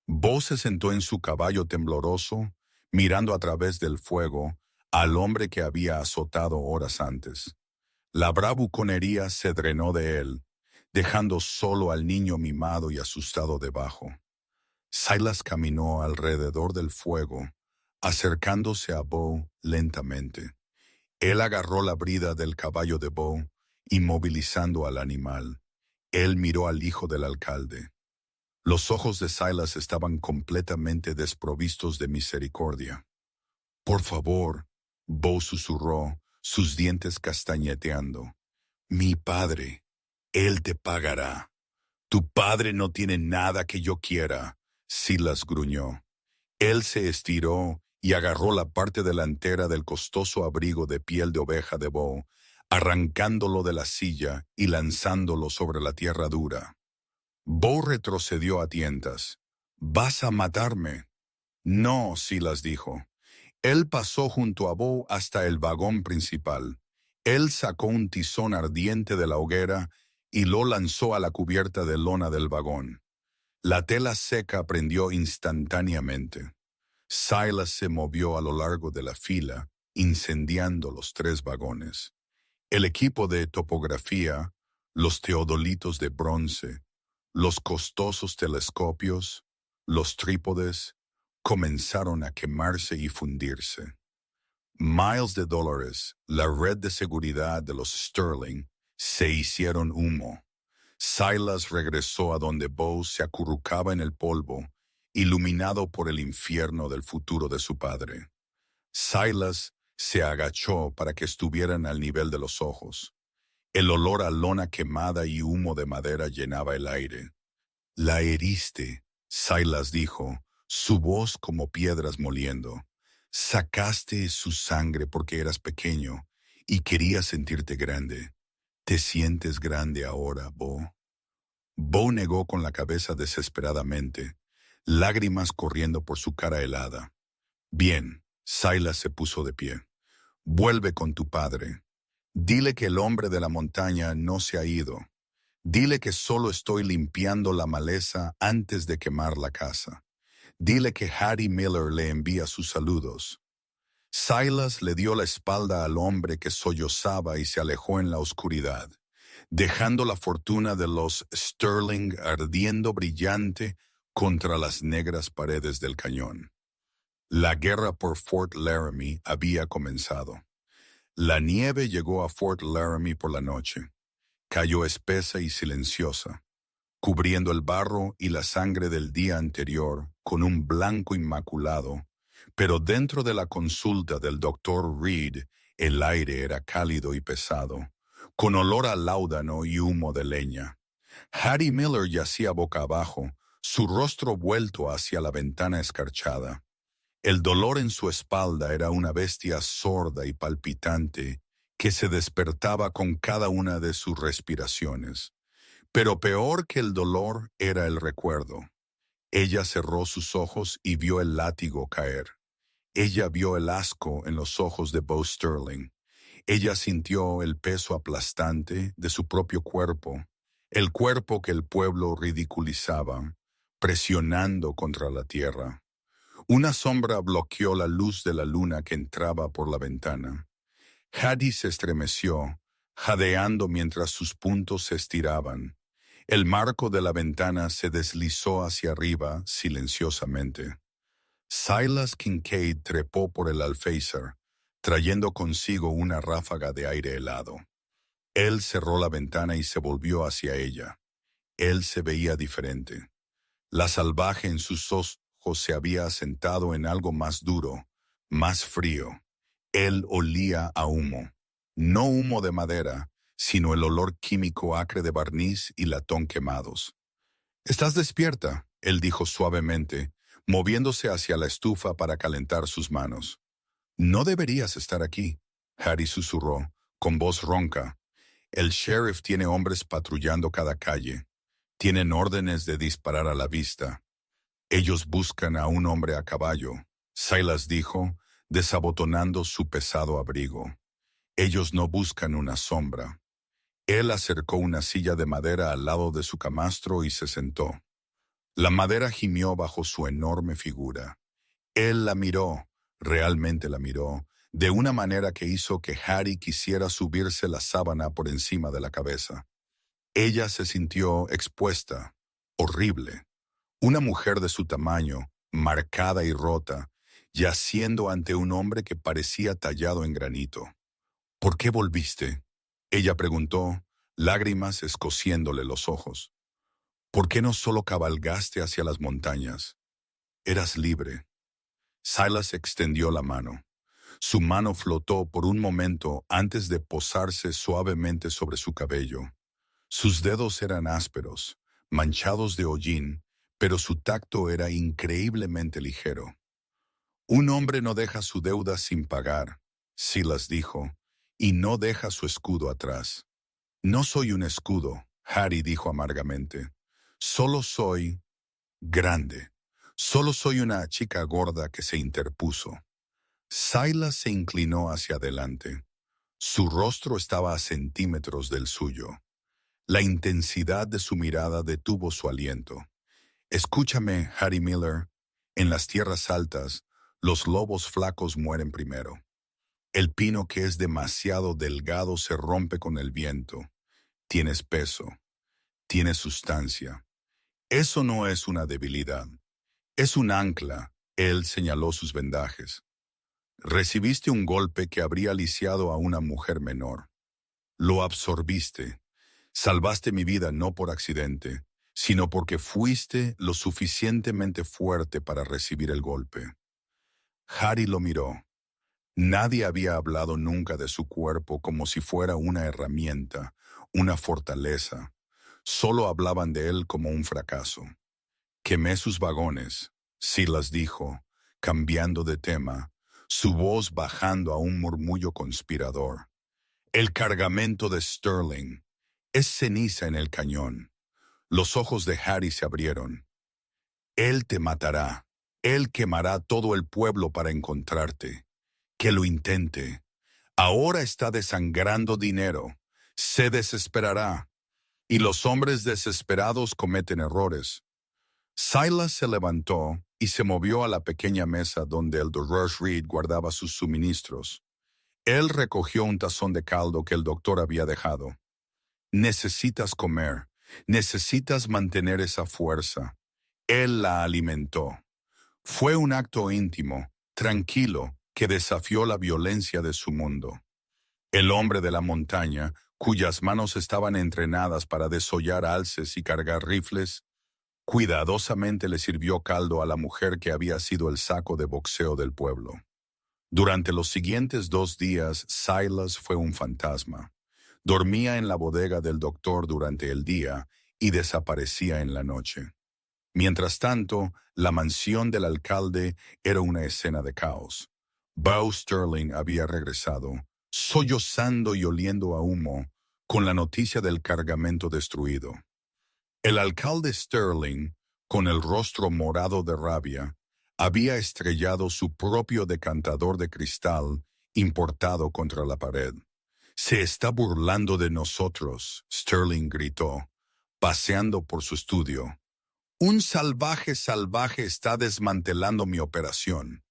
Bo se sentó en su caballo tembloroso, mirando a través del fuego al hombre que había azotado horas antes. La bravuconería se drenó de él, dejando solo al niño mimado y asustado debajo. Silas caminó alrededor del fuego, acercándose a Bo lentamente. Él agarró la brida del caballo de Bo, inmovilizando al animal. Él miró al hijo del alcalde. Los ojos de Silas estaban completamente desprovistos de misericordia. «Por favor», Bo susurró, sus dientes castañeteando. «Mi padre, él te pagará». «Tu padre no tiene nada que yo quiera», Silas gruñó. Él se estiró y agarró la parte delantera del costoso abrigo de piel de oveja de Bo, arrancándolo de la silla y lanzándolo sobre la tierra dura. Bo retrocedió a tientas. «¿Vas a matarme?». «No», Silas dijo. Él pasó junto a Bo hasta el vagón principal. Él sacó un tizón ardiente de la hoguera y lo lanzó a la cubierta de lona del vagón. La tela seca prendió instantáneamente. Silas se movió a lo largo de la fila, incendiando los 3 vagones. El equipo de topografía, los teodolitos de bronce, los costosos telescopios, los trípodes, comenzaron a quemarse y fundirse. Miles de dólares, la red de seguridad de los Sterling, se hicieron humo. Silas regresó a donde Bo se acurrucaba en el polvo, iluminado por el infierno del futuro de su padre. Silas se agachó para que estuvieran al nivel de los ojos. El olor a lona quemada y humo de madera llenaba el aire. «La heriste», Silas dijo, su voz como piedras moliendo. «Sacaste su sangre porque eras pequeño y querías sentirte grande. ¿Te sientes grande ahora, Bo? Bo negó con la cabeza desesperadamente, lágrimas corriendo por su cara helada. Bien, Silas se puso de pie. Vuelve con tu padre. Dile que el hombre de la montaña no se ha ido. Dile que solo estoy limpiando la maleza antes de quemar la casa. Dile que Hattie Miller le envía sus saludos. Silas le dio la espalda al hombre que sollozaba y se alejó en la oscuridad, dejando la fortuna de los Sterling ardiendo brillante contra las negras paredes del cañón. La guerra por Fort Laramie había comenzado. La nieve llegó a Fort Laramie por la noche. Cayó espesa y silenciosa, cubriendo el barro y la sangre del día anterior con un blanco inmaculado, pero dentro de la consulta del doctor Reed el aire era cálido y pesado, con olor a láudano y humo de leña. Hattie Miller yacía boca abajo, su rostro vuelto hacia la ventana escarchada. El dolor en su espalda era una bestia sorda y palpitante que se despertaba con cada una de sus respiraciones. Pero peor que el dolor era el recuerdo. Ella cerró sus ojos y vio el látigo caer. Ella vio el asco en los ojos de Bo Sterling. Ella sintió el peso aplastante de su propio cuerpo, el cuerpo que el pueblo ridiculizaba, presionando contra la tierra. Una sombra bloqueó la luz de la luna que entraba por la ventana. Hattie se estremeció, jadeando mientras sus puntos se estiraban. El marco de la ventana se deslizó hacia arriba silenciosamente. Silas Kincaid trepó por el alféizar, trayendo consigo una ráfaga de aire helado. Él cerró la ventana y se volvió hacia ella. Él se veía diferente. La salvaje en sus ojos se había asentado en algo más duro, más frío. Él olía a humo. No humo de madera, sino el olor químico acre de barniz y latón quemados. «¿Estás despierta?», él dijo suavemente, moviéndose hacia la estufa para calentar sus manos. «No deberías estar aquí», Hattie susurró, con voz ronca. «El sheriff tiene hombres patrullando cada calle. Tienen órdenes de disparar a la vista. Ellos buscan a un hombre a caballo», Silas dijo, desabotonando su pesado abrigo. «Ellos no buscan una sombra». Él acercó una silla de madera al lado de su camastro y se sentó. La madera gimió bajo su enorme figura. Él la miró, realmente la miró, de una manera que hizo que Hattie quisiera subirse la sábana por encima de la cabeza. Ella se sintió expuesta, horrible. Una mujer de su tamaño, marcada y rota, yaciendo ante un hombre que parecía tallado en granito. «¿Por qué volviste?», ella preguntó, lágrimas escociéndole los ojos. «¿Por qué no solo cabalgaste hacia las montañas? Eras libre». Silas extendió la mano. Su mano flotó por un momento antes de posarse suavemente sobre su cabello. Sus dedos eran ásperos, manchados de hollín, pero su tacto era increíblemente ligero. «Un hombre no deja su deuda sin pagar», Silas dijo, «y no deja su escudo atrás». «No soy un escudo», Hattie dijo amargamente. «Solo soy grande. Solo soy una chica gorda que se interpuso». Silas se inclinó hacia adelante. Su rostro estaba a centímetros del suyo. La intensidad de su mirada detuvo su aliento. «Escúchame, Hattie Miller. En las tierras altas, los lobos flacos mueren primero. El pino que es demasiado delgado se rompe con el viento. Tienes peso. Tienes sustancia. Eso no es una debilidad. Es un ancla», él señaló sus vendajes. «Recibiste un golpe que habría lisiado a una mujer menor. Lo absorbiste. Salvaste mi vida no por accidente, sino porque fuiste lo suficientemente fuerte para recibir el golpe». Hattie lo miró. Nadie había hablado nunca de su cuerpo como si fuera una herramienta, una fortaleza. Solo hablaban de él como un fracaso. «Quemé sus vagones», Silas dijo, cambiando de tema, su voz bajando a un murmullo conspirador. El cargamento de Sterling es ceniza en el cañón. Los ojos de Harry se abrieron. Él te matará. Él quemará todo el pueblo para encontrarte. Que lo intente. Ahora está desangrando dinero. Se desesperará. Y los hombres desesperados cometen errores. Silas se levantó y se movió a la pequeña mesa donde el Dr. Reed guardaba sus suministros. Él recogió un tazón de caldo que el doctor había dejado. Necesitas comer. Necesitas mantener esa fuerza. Él la alimentó. Fue un acto íntimo, tranquilo, que desafió la violencia de su mundo. El hombre de la montaña, cuyas manos estaban entrenadas para desollar alces y cargar rifles, cuidadosamente le sirvió caldo a la mujer que había sido el saco de boxeo del pueblo. Durante los siguientes 2 días, Silas fue un fantasma. Dormía en la bodega del doctor durante el día y desaparecía en la noche. Mientras tanto, la mansión del alcalde era una escena de caos. Beau Sterling había regresado, sollozando y oliendo a humo, con la noticia del cargamento destruido. El alcalde Sterling, con el rostro morado de rabia, había estrellado su propio decantador de cristal importado contra la pared. «Se está burlando de nosotros», Sterling gritó, paseando por su estudio. «Un salvaje está desmantelando mi operación».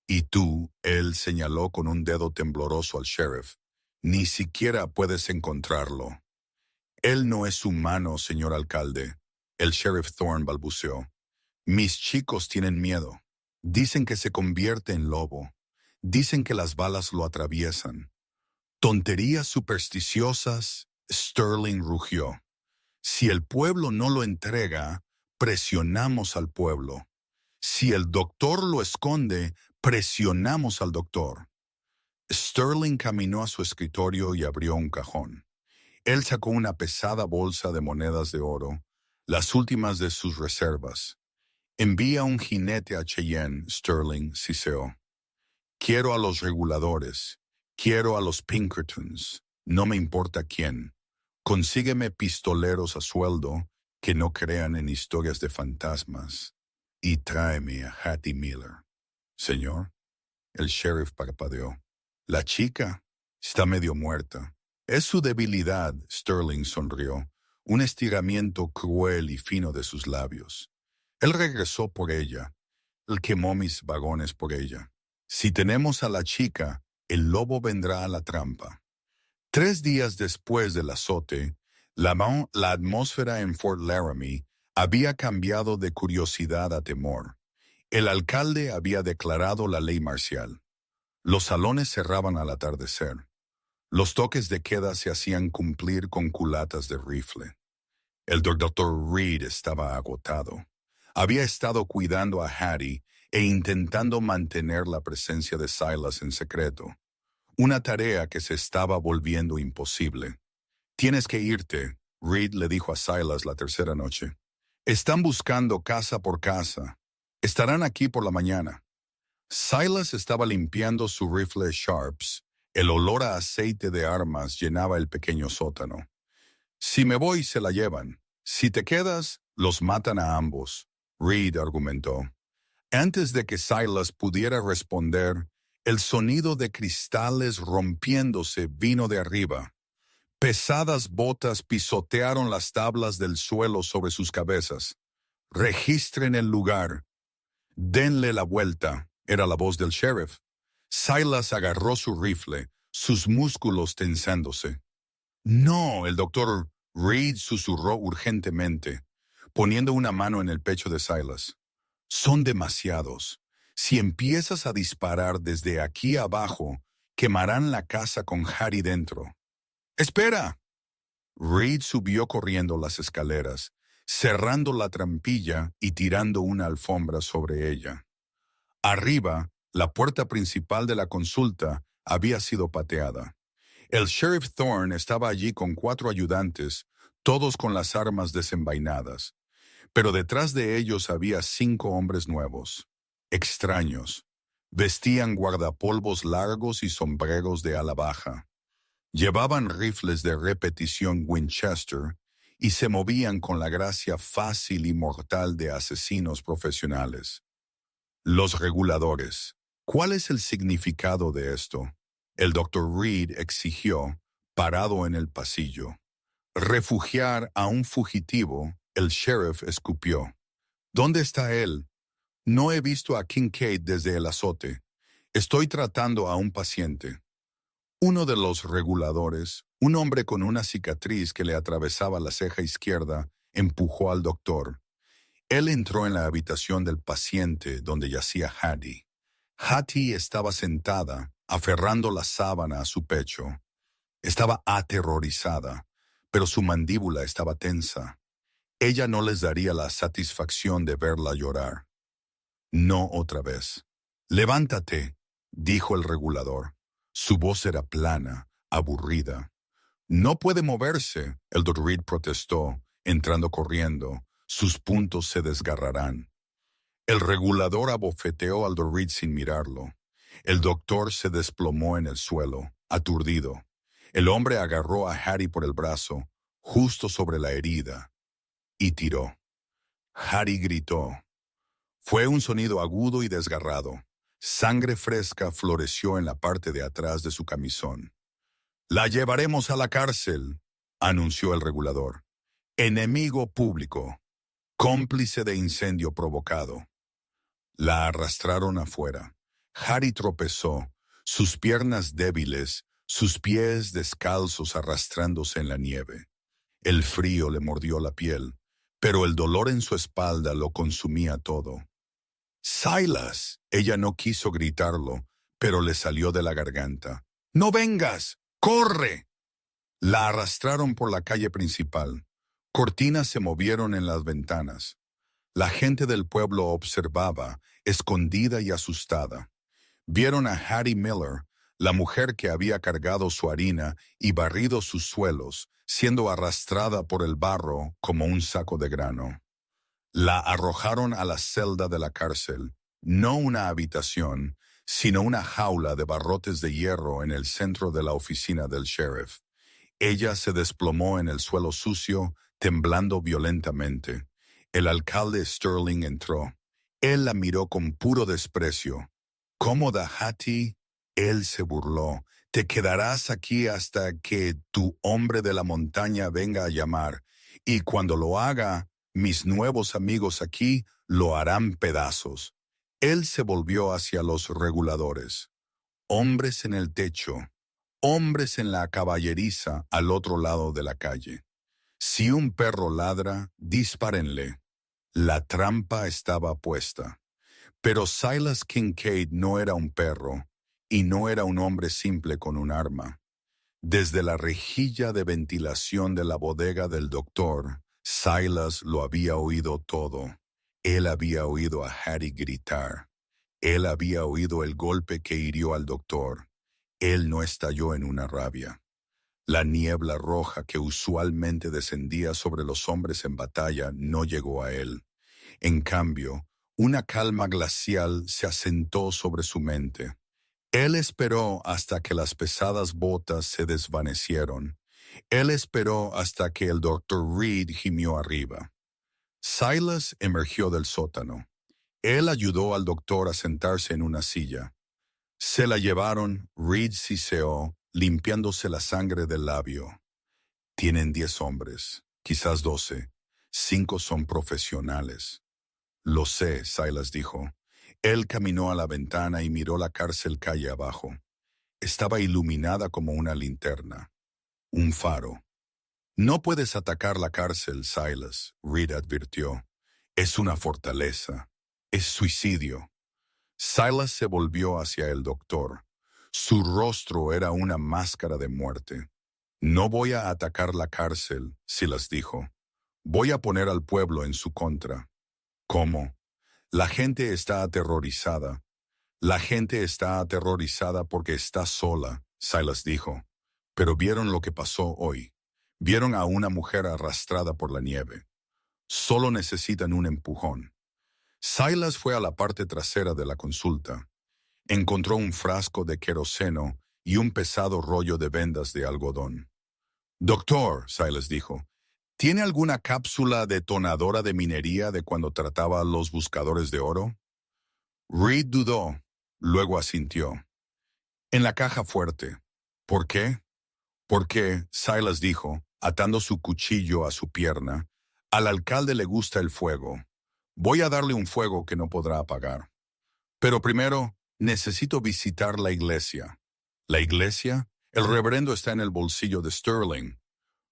«Y tú», él señaló con un dedo tembloroso al sheriff, «ni siquiera puedes encontrarlo». «Él no es humano, señor alcalde», el sheriff Thorne balbuceó. «Mis chicos tienen miedo. Dicen que se convierte en lobo. Dicen que las balas lo atraviesan». «Tonterías supersticiosas», Sterling rugió. «Si el pueblo no lo entrega, presionamos al pueblo. Si el doctor lo esconde, presionamos al doctor». Sterling caminó a su escritorio y abrió un cajón. Él sacó una pesada bolsa de monedas de oro, las últimas de sus reservas. «Envía un jinete a Cheyenne», Sterling siseó. «Quiero a los reguladores. Quiero a los Pinkertons. No me importa quién. Consígueme pistoleros a sueldo que no crean en historias de fantasmas. Y tráeme a Hattie Miller». «Señor», el sheriff parpadeó. «La chica está medio muerta». «Es su debilidad», Sterling sonrió, un estiramiento cruel y fino de sus labios. «Él regresó por ella. Él quemó mis vagones por ella. Si tenemos a la chica, el lobo vendrá a la trampa». 3 días después del azote, la atmósfera en Fort Laramie había cambiado de curiosidad a temor. El alcalde había declarado la ley marcial. Los salones cerraban al atardecer. Los toques de queda se hacían cumplir con culatas de rifle. El Dr. Reed estaba agotado. Había estado cuidando a Hattie e intentando mantener la presencia de Silas en secreto. Una tarea que se estaba volviendo imposible. «Tienes que irte», Reed le dijo a Silas la tercera noche. «Están buscando casa por casa. Estarán aquí por la mañana». Silas estaba limpiando su rifle Sharps. El olor a aceite de armas llenaba el pequeño sótano. «Si me voy, se la llevan. Si te quedas, los matan a ambos», Reed argumentó. Antes de que Silas pudiera responder, el sonido de cristales rompiéndose vino de arriba. Pesadas botas pisotearon las tablas del suelo sobre sus cabezas. «Registren el lugar. Denle la vuelta», era la voz del sheriff. Silas agarró su rifle, sus músculos tensándose. «No», el doctor Reed susurró urgentemente, poniendo una mano en el pecho de Silas. «Son demasiados. Si empiezas a disparar desde aquí abajo, quemarán la casa con Harry dentro». «¡Espera!». Reed subió corriendo las escaleras, cerrando la trampilla y tirando una alfombra sobre ella. Arriba, la puerta principal de la consulta había sido pateada. El sheriff Thorne estaba allí con 4 ayudantes, todos con las armas desenvainadas. Pero detrás de ellos había 5 hombres nuevos, extraños. Vestían guardapolvos largos y sombreros de ala baja. Llevaban rifles de repetición Winchester y se movían con la gracia fácil y mortal de asesinos profesionales. Los reguladores. ¿Cuál es el significado de esto? El Dr. Reed exigió, parado en el pasillo. Refugiar a un fugitivo, el sheriff escupió. ¿Dónde está él? No he visto a Kincaid desde el azote. Estoy tratando a un paciente. Uno de los reguladores, un hombre con una cicatriz que le atravesaba la ceja izquierda, empujó al doctor. Él entró en la habitación del paciente donde yacía Hattie. Hattie estaba sentada, aferrando la sábana a su pecho. Estaba aterrorizada, pero su mandíbula estaba tensa. Ella no les daría la satisfacción de verla llorar. No otra vez. Levántate, dijo el regulador. Su voz era plana, aburrida. No puede moverse, el Dr. Reed protestó, entrando corriendo. Sus puntos se desgarrarán. El regulador abofeteó al Dr. Reed sin mirarlo. El doctor se desplomó en el suelo, aturdido. El hombre agarró a Hattie por el brazo, justo sobre la herida, y tiró. Hattie gritó. Fue un sonido agudo y desgarrado. Sangre fresca floreció en la parte de atrás de su camisón. «La llevaremos a la cárcel», anunció el regulador. «Enemigo público, cómplice de incendio provocado». La arrastraron afuera. Hattie tropezó, sus piernas débiles, sus pies descalzos arrastrándose en la nieve. El frío le mordió la piel, pero el dolor en su espalda lo consumía todo. «Silas», ella no quiso gritarlo, pero le salió de la garganta. «¡No vengas! ¡Corre!». La arrastraron por la calle principal. Cortinas se movieron en las ventanas. La gente del pueblo observaba, escondida y asustada. Vieron a Hattie Miller, la mujer que había cargado su harina y barrido sus suelos, siendo arrastrada por el barro como un saco de grano. La arrojaron a la celda de la cárcel, no una habitación, sino una jaula de barrotes de hierro en el centro de la oficina del sheriff. Ella se desplomó en el suelo sucio, temblando violentamente. El alcalde Sterling entró. Él la miró con puro desprecio. «¿Cómoda, Hattie?». Él se burló. «Te quedarás aquí hasta que tu hombre de la montaña venga a llamar, y cuando lo haga, mis nuevos amigos aquí lo harán pedazos». Él se volvió hacia los reguladores. Hombres en el techo, hombres en la caballeriza al otro lado de la calle. Si un perro ladra, dispárenle. La trampa estaba puesta. Pero Silas Kincaid no era un perro, y no era un hombre simple con un arma. Desde la rejilla de ventilación de la bodega del doctor, Silas lo había oído todo. Él había oído a Hattie gritar. Él había oído el golpe que hirió al doctor. Él no estalló en una rabia. La niebla roja que usualmente descendía sobre los hombres en batalla no llegó a él. En cambio, una calma glacial se asentó sobre su mente. Él esperó hasta que las pesadas botas se desvanecieron. Él esperó hasta que el Dr. Reed gimió arriba. Silas emergió del sótano. Él ayudó al doctor a sentarse en una silla. Se la llevaron. Reed siseó, limpiándose la sangre del labio. «Tienen 10 hombres, quizás 12. 5 son profesionales». «Lo sé», Silas dijo. Él caminó a la ventana y miró la cárcel calle abajo. Estaba iluminada como una linterna. Un faro. «No puedes atacar la cárcel, Silas», Reed advirtió. «Es una fortaleza. Es suicidio». Silas se volvió hacia el doctor. Su rostro era una máscara de muerte. «No voy a atacar la cárcel», Silas dijo. «Voy a poner al pueblo en su contra». «¿Cómo?». «La gente está aterrorizada». «La gente está aterrorizada porque está sola», Silas dijo. «Pero vieron lo que pasó hoy. Vieron a una mujer arrastrada por la nieve. Solo necesitan un empujón». Silas fue a la parte trasera de la consulta. Encontró un frasco de queroseno y un pesado rollo de vendas de algodón. «Doctor», Silas dijo, «¿tiene alguna cápsula detonadora de minería de cuando trataba a los buscadores de oro?» Reed dudó, luego asintió. «En la caja fuerte». «¿Por qué?» «Porque», Silas dijo, atando su cuchillo a su pierna, «al alcalde le gusta el fuego. Voy a darle un fuego que no podrá apagar. Pero primero, necesito visitar la iglesia». «¿La iglesia? El reverendo está en el bolsillo de Sterling».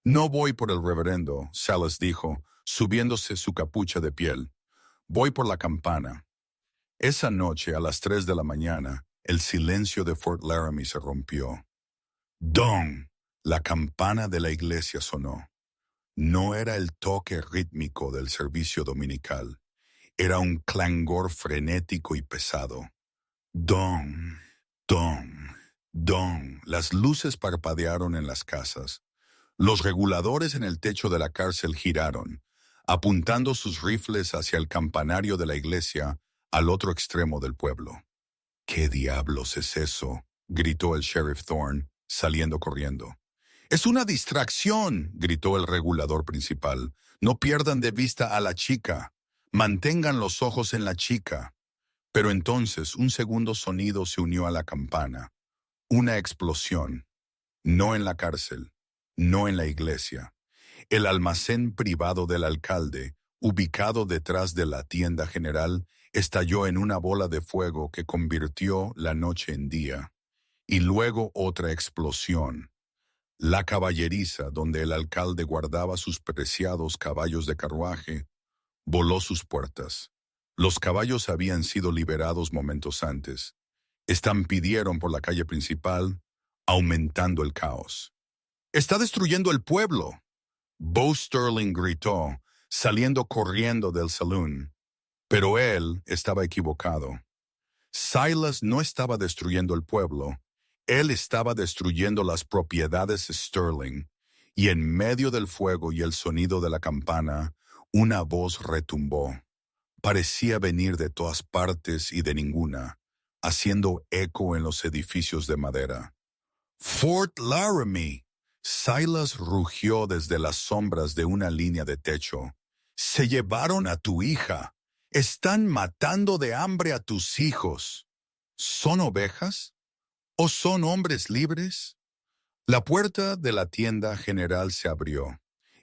«No voy por el reverendo», Silas dijo, subiéndose su capucha de piel. «Voy por la campana». Esa noche, a las 3 de la mañana, el silencio de Fort Laramie se rompió. ¡Dong! La campana de la iglesia sonó. No era el toque rítmico del servicio dominical. Era un clangor frenético y pesado. ¡Dong! ¡Dong! ¡Dong! Las luces parpadearon en las casas. Los reguladores en el techo de la cárcel giraron, apuntando sus rifles hacia el campanario de la iglesia al otro extremo del pueblo. «¿Qué diablos es eso?», gritó el sheriff Thorne, saliendo corriendo. «Es una distracción», gritó el regulador principal. «No pierdan de vista a la chica. Mantengan los ojos en la chica». Pero entonces un segundo sonido se unió a la campana. Una explosión. No en la cárcel, no en la iglesia. El almacén privado del alcalde, ubicado detrás de la tienda general, estalló en una bola de fuego que convirtió la noche en día. Y luego otra explosión. La caballeriza, donde el alcalde guardaba sus preciados caballos de carruaje, voló sus puertas. Los caballos habían sido liberados momentos antes. Estampidieron por la calle principal, aumentando el caos. «¡Está destruyendo el pueblo!», Bo Sterling gritó, saliendo corriendo del salón. Pero él estaba equivocado. Silas no estaba destruyendo el pueblo. Él estaba destruyendo las propiedades Sterling. Y en medio del fuego y el sonido de la campana, una voz retumbó. Parecía venir de todas partes y de ninguna, haciendo eco en los edificios de madera. «¡Fort Laramie!», Silas rugió desde las sombras de una línea de techo. «Se llevaron a tu hija. Están matando de hambre a tus hijos. ¿Son ovejas? ¿O son hombres libres?» La puerta de la tienda general se abrió.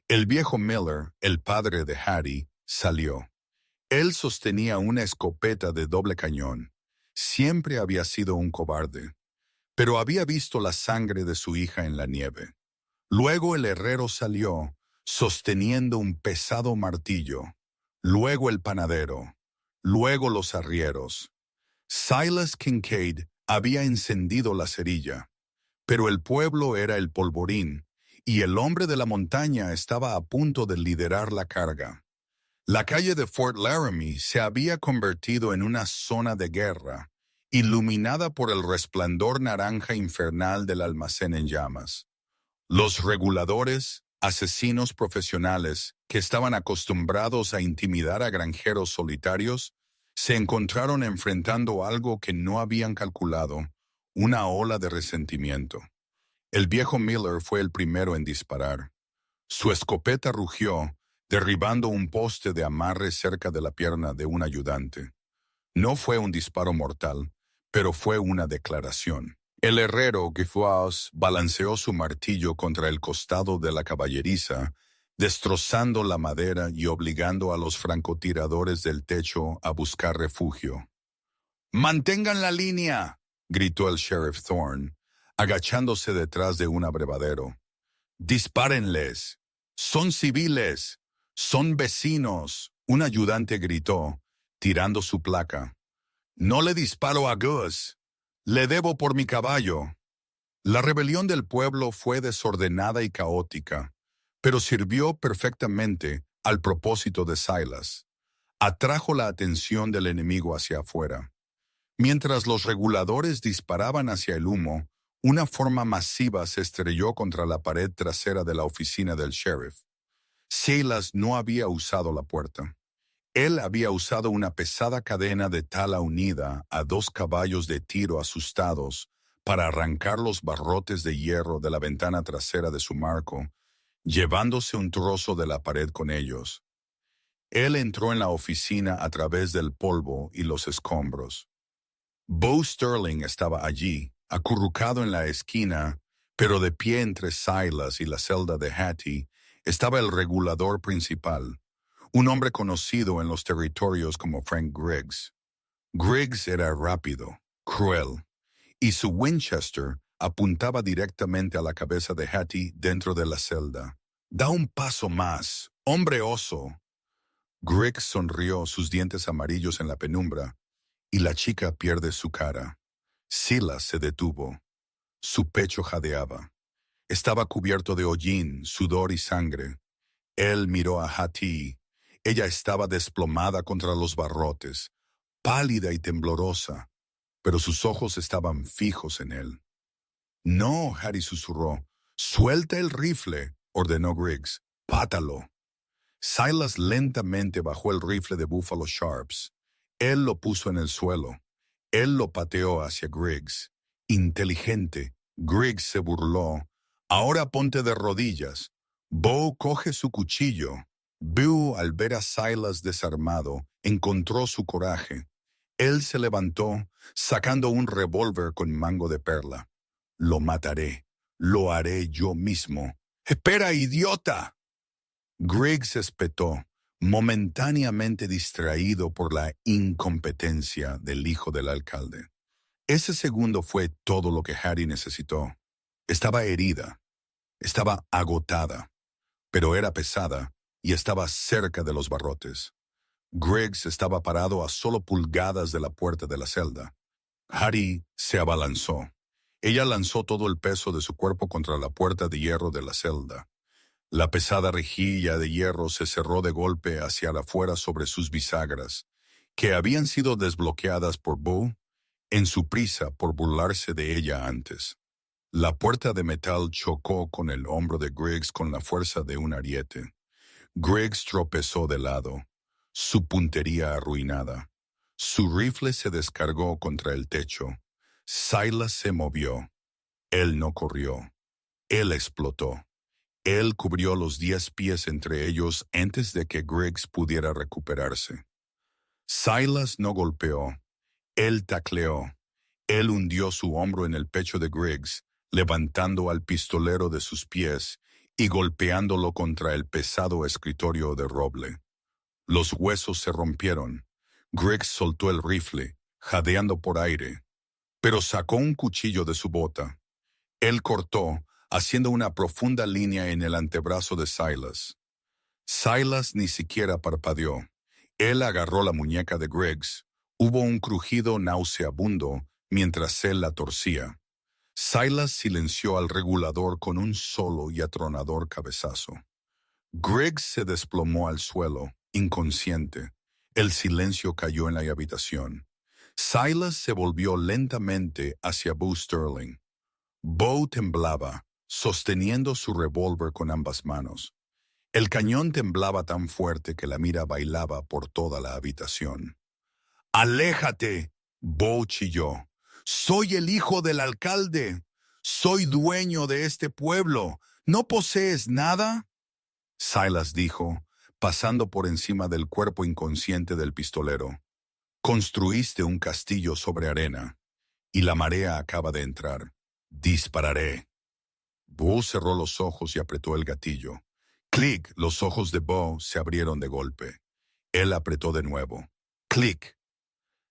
El viejo Miller, el padre de Hattie, salió. Él sostenía una escopeta de doble cañón. Siempre había sido un cobarde, pero había visto la sangre de su hija en la nieve. Luego el herrero salió, sosteniendo un pesado martillo. Luego el panadero. Luego los arrieros. Silas Kincaid había encendido la cerilla, pero el pueblo era el polvorín, y el hombre de la montaña estaba a punto de liderar la carga. La calle de Fort Laramie se había convertido en una zona de guerra, iluminada por el resplandor naranja infernal del almacén en llamas. Los reguladores, asesinos profesionales que estaban acostumbrados a intimidar a granjeros solitarios, se encontraron enfrentando algo que no habían calculado, una ola de resentimiento. El viejo Miller fue el primero en disparar. Su escopeta rugió, derribando un poste de amarre cerca de la pierna de un ayudante. No fue un disparo mortal, pero fue una declaración. El herrero Giffords balanceó su martillo contra el costado de la caballeriza, destrozando la madera y obligando a los francotiradores del techo a buscar refugio. «¡Mantengan la línea!», gritó el sheriff Thorne, agachándose detrás de un abrevadero. «¡Dispárenles! Son civiles. Son vecinos», un ayudante gritó, tirando su placa. «No le disparo a Gus. Le debo por mi caballo». La rebelión del pueblo fue desordenada y caótica, pero sirvió perfectamente al propósito de Silas. Atrajo la atención del enemigo hacia afuera. Mientras los reguladores disparaban hacia el humo, una forma masiva se estrelló contra la pared trasera de la oficina del sheriff. Silas no había usado la puerta. Él había usado una pesada cadena de tala unida a 2 caballos de tiro asustados para arrancar los barrotes de hierro de la ventana trasera de su marco, llevándose un trozo de la pared con ellos. Él entró en la oficina a través del polvo y los escombros. Bo Sterling estaba allí, acurrucado en la esquina, pero de pie entre Silas y la celda de Hattie estaba el regulador principal, un hombre conocido en los territorios como Frank Griggs. Griggs era rápido, cruel, y su Winchester apuntaba directamente a la cabeza de Hattie dentro de la celda. «Da un paso más, hombre oso». Griggs sonrió, sus dientes amarillos en la penumbra, y la chica pierde su cara. Silas se detuvo. Su pecho jadeaba. Estaba cubierto de hollín, sudor y sangre. Él miró a Hattie. Ella estaba desplomada contra los barrotes, pálida y temblorosa, pero sus ojos estaban fijos en él. «No», Hattie susurró. «Suelta el rifle», ordenó Griggs. «Pátalo». Silas lentamente bajó el rifle de Buffalo Sharps. Él lo puso en el suelo. Él lo pateó hacia Griggs. Inteligente, Griggs se burló. «Ahora ponte de rodillas». Bo coge su cuchillo. Bo, al ver a Silas desarmado, encontró su coraje. Él se levantó, sacando un revólver con mango de perla. «Lo mataré. Lo haré yo mismo». «¡Espera, idiota!». Griggs espetó, momentáneamente distraído por la incompetencia del hijo del alcalde. Ese segundo fue todo lo que Hattie necesitó. Estaba herida, estaba agotada, pero era pesada y estaba cerca de los barrotes. Griggs estaba parado a solo pulgadas de la puerta de la celda. Hattie se abalanzó. Ella lanzó todo el peso de su cuerpo contra la puerta de hierro de la celda. La pesada rejilla de hierro se cerró de golpe hacia afuera sobre sus bisagras, que habían sido desbloqueadas por Bo en su prisa por burlarse de ella antes. La puerta de metal chocó con el hombro de Griggs con la fuerza de un ariete. Griggs tropezó de lado, su puntería arruinada. Su rifle se descargó contra el techo. Silas se movió. Él no corrió. Él explotó. Él cubrió los 10 pies entre ellos antes de que Griggs pudiera recuperarse. Silas no golpeó. Él tacleó. Él hundió su hombro en el pecho de Griggs, levantando al pistolero de sus pies y golpeándolo contra el pesado escritorio de roble. Los huesos se rompieron. Griggs soltó el rifle, jadeando por aire, pero sacó un cuchillo de su bota. Él cortó, haciendo una profunda línea en el antebrazo de Silas. Silas ni siquiera parpadeó. Él agarró la muñeca de Griggs. Hubo un crujido nauseabundo mientras él la torcía. Silas silenció al regulador con un solo y atronador cabezazo. Griggs se desplomó al suelo, inconsciente. El silencio cayó en la habitación. Silas se volvió lentamente hacia Bo Sterling. Bo temblaba, sosteniendo su revólver con ambas manos. El cañón temblaba tan fuerte que la mira bailaba por toda la habitación. «¡Aléjate!», Bo chilló. «Soy el hijo del alcalde. Soy dueño de este pueblo. ¿No posees nada?». Silas dijo, pasando por encima del cuerpo inconsciente del pistolero. «Construiste un castillo sobre arena, y la marea acaba de entrar. Dispararé». Bo cerró los ojos y apretó el gatillo. Clic, los ojos de Bo se abrieron de golpe. Él apretó de nuevo. Clic.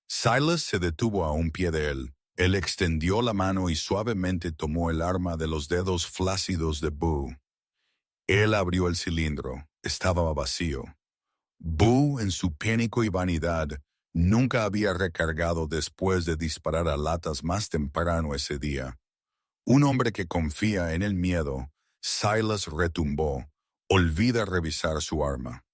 Silas se detuvo a un pie de él. Él extendió la mano y suavemente tomó el arma de los dedos flácidos de Bo. Él abrió el cilindro. Estaba vacío. Bo, en su pánico y vanidad, nunca había recargado después de disparar a latas más temprano ese día. Un hombre que confía en el miedo, Silas retumbó. Olvida revisar su arma.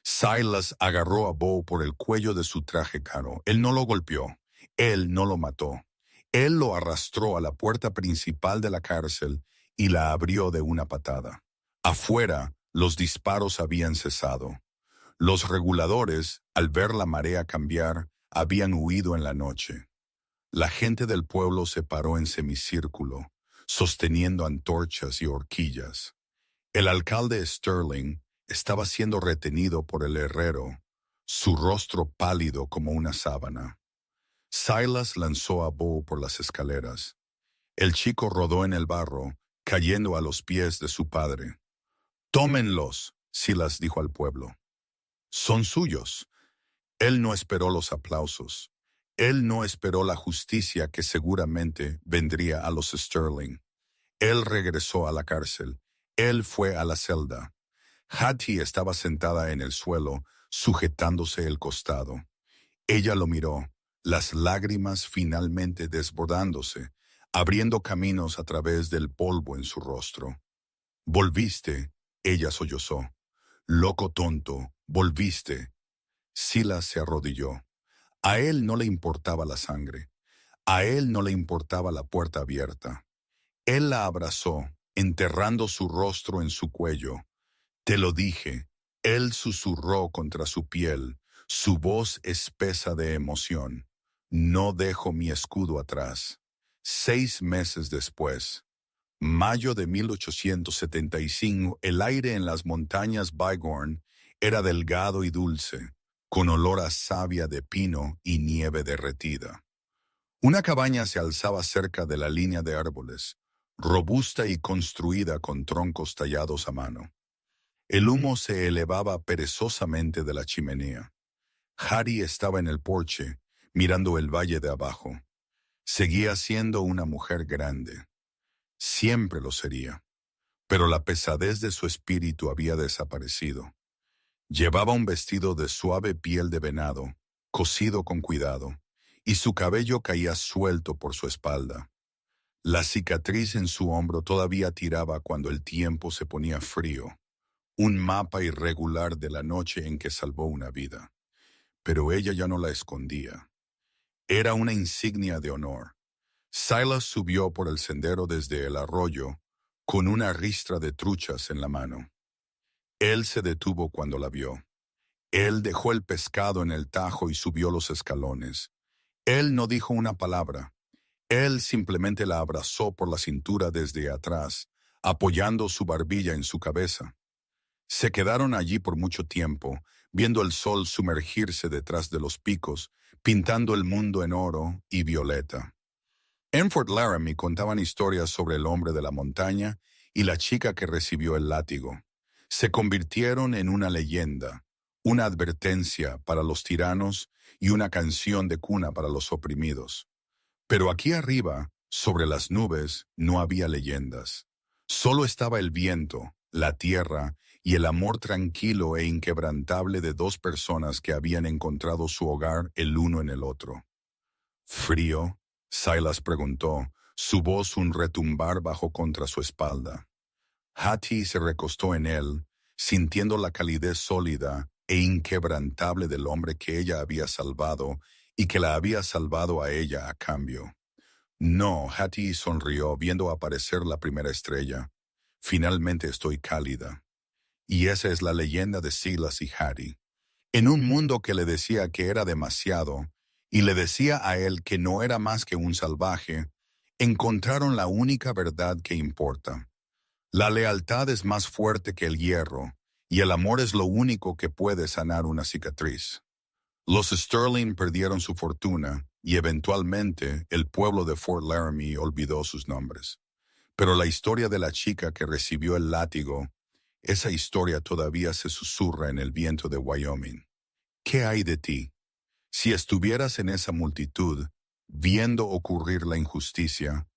Silas agarró a Bo por el cuello de su traje caro. Él no lo golpeó. Él no lo mató. Él lo arrastró a la puerta principal de la cárcel y la abrió de una patada. Afuera, los disparos habían cesado. Los reguladores, al ver la marea cambiar, habían huido en la noche. La gente del pueblo se paró en semicírculo, sosteniendo antorchas y horquillas. El alcalde Sterling estaba siendo retenido por el herrero, su rostro pálido como una sábana. Silas lanzó a Bo por las escaleras. El chico rodó en el barro, cayendo a los pies de su padre. «Tómenlos», Silas dijo al pueblo. «Son suyos». Él no esperó los aplausos. Él no esperó la justicia que seguramente vendría a los Sterling. Él regresó a la cárcel. Él fue a la celda. Hattie estaba sentada en el suelo, sujetándose el costado. Ella lo miró, las lágrimas finalmente desbordándose, abriendo caminos a través del polvo en su rostro. «Volviste», ella sollozó. «Loco tonto, volviste». Silas se arrodilló. A él no le importaba la sangre. A él no le importaba la puerta abierta. Él la abrazó, enterrando su rostro en su cuello. «Te lo dije». Él susurró contra su piel, su voz espesa de emoción. «No dejo mi escudo atrás». 6 meses después, mayo de 1875, el aire en las montañas Bighorn era delgado y dulce, con olor a savia de pino y nieve derretida. Una cabaña se alzaba cerca de la línea de árboles, robusta y construida con troncos tallados a mano. El humo se elevaba perezosamente de la chimenea. Hattie estaba en el porche, mirando el valle de abajo. Seguía siendo una mujer grande. Siempre lo sería. Pero la pesadez de su espíritu había desaparecido. Llevaba un vestido de suave piel de venado, cosido con cuidado, y su cabello caía suelto por su espalda. La cicatriz en su hombro todavía tiraba cuando el tiempo se ponía frío, un mapa irregular de la noche en que salvó una vida. Pero ella ya no la escondía. Era una insignia de honor. Silas subió por el sendero desde el arroyo, con una ristra de truchas en la mano. Él se detuvo cuando la vio. Él dejó el pescado en el tajo y subió los escalones. Él no dijo una palabra. Él simplemente la abrazó por la cintura desde atrás, apoyando su barbilla en su cabeza. Se quedaron allí por mucho tiempo, viendo el sol sumergirse detrás de los picos, pintando el mundo en oro y violeta. En Fort Laramie contaban historias sobre el hombre de la montaña y la chica que recibió el látigo. Se convirtieron en una leyenda, una advertencia para los tiranos y una canción de cuna para los oprimidos. Pero aquí arriba, sobre las nubes, no había leyendas. Solo estaba el viento, la tierra y el amor tranquilo e inquebrantable de 2 personas que habían encontrado su hogar el uno en el otro. «¿Frío?», Silas preguntó, su voz un retumbar bajo contra su espalda. Hattie se recostó en él, sintiendo la calidez sólida e inquebrantable del hombre que ella había salvado y que la había salvado a ella a cambio. «No», Hattie sonrió viendo aparecer la primera estrella. «Finalmente estoy cálida». Y esa es la leyenda de Silas y Hattie. En un mundo que le decía que era demasiado, y le decía a él que no era más que un salvaje, encontraron la única verdad que importa. La lealtad es más fuerte que el hierro, y el amor es lo único que puede sanar una cicatriz. Los Sterling perdieron su fortuna, y eventualmente el pueblo de Fort Laramie olvidó sus nombres. Pero la historia de la chica que recibió el látigo, esa historia todavía se susurra en el viento de Wyoming. ¿Qué hay de ti? Si estuvieras en esa multitud, viendo ocurrir la injusticia,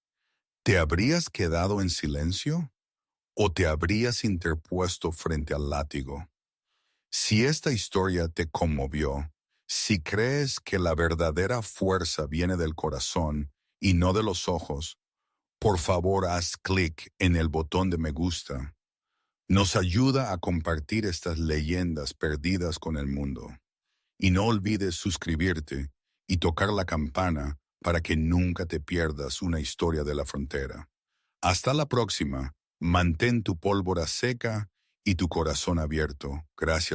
¿te habrías quedado en silencio? ¿O te habrías interpuesto frente al látigo? Si esta historia te conmovió, si crees que la verdadera fuerza viene del corazón y no de los ojos, por favor haz clic en el botón de me gusta. Nos ayuda a compartir estas leyendas perdidas con el mundo. Y no olvides suscribirte y tocar la campana para que nunca te pierdas una historia de la frontera. Hasta la próxima. Mantén tu pólvora seca y tu corazón abierto. Gracias.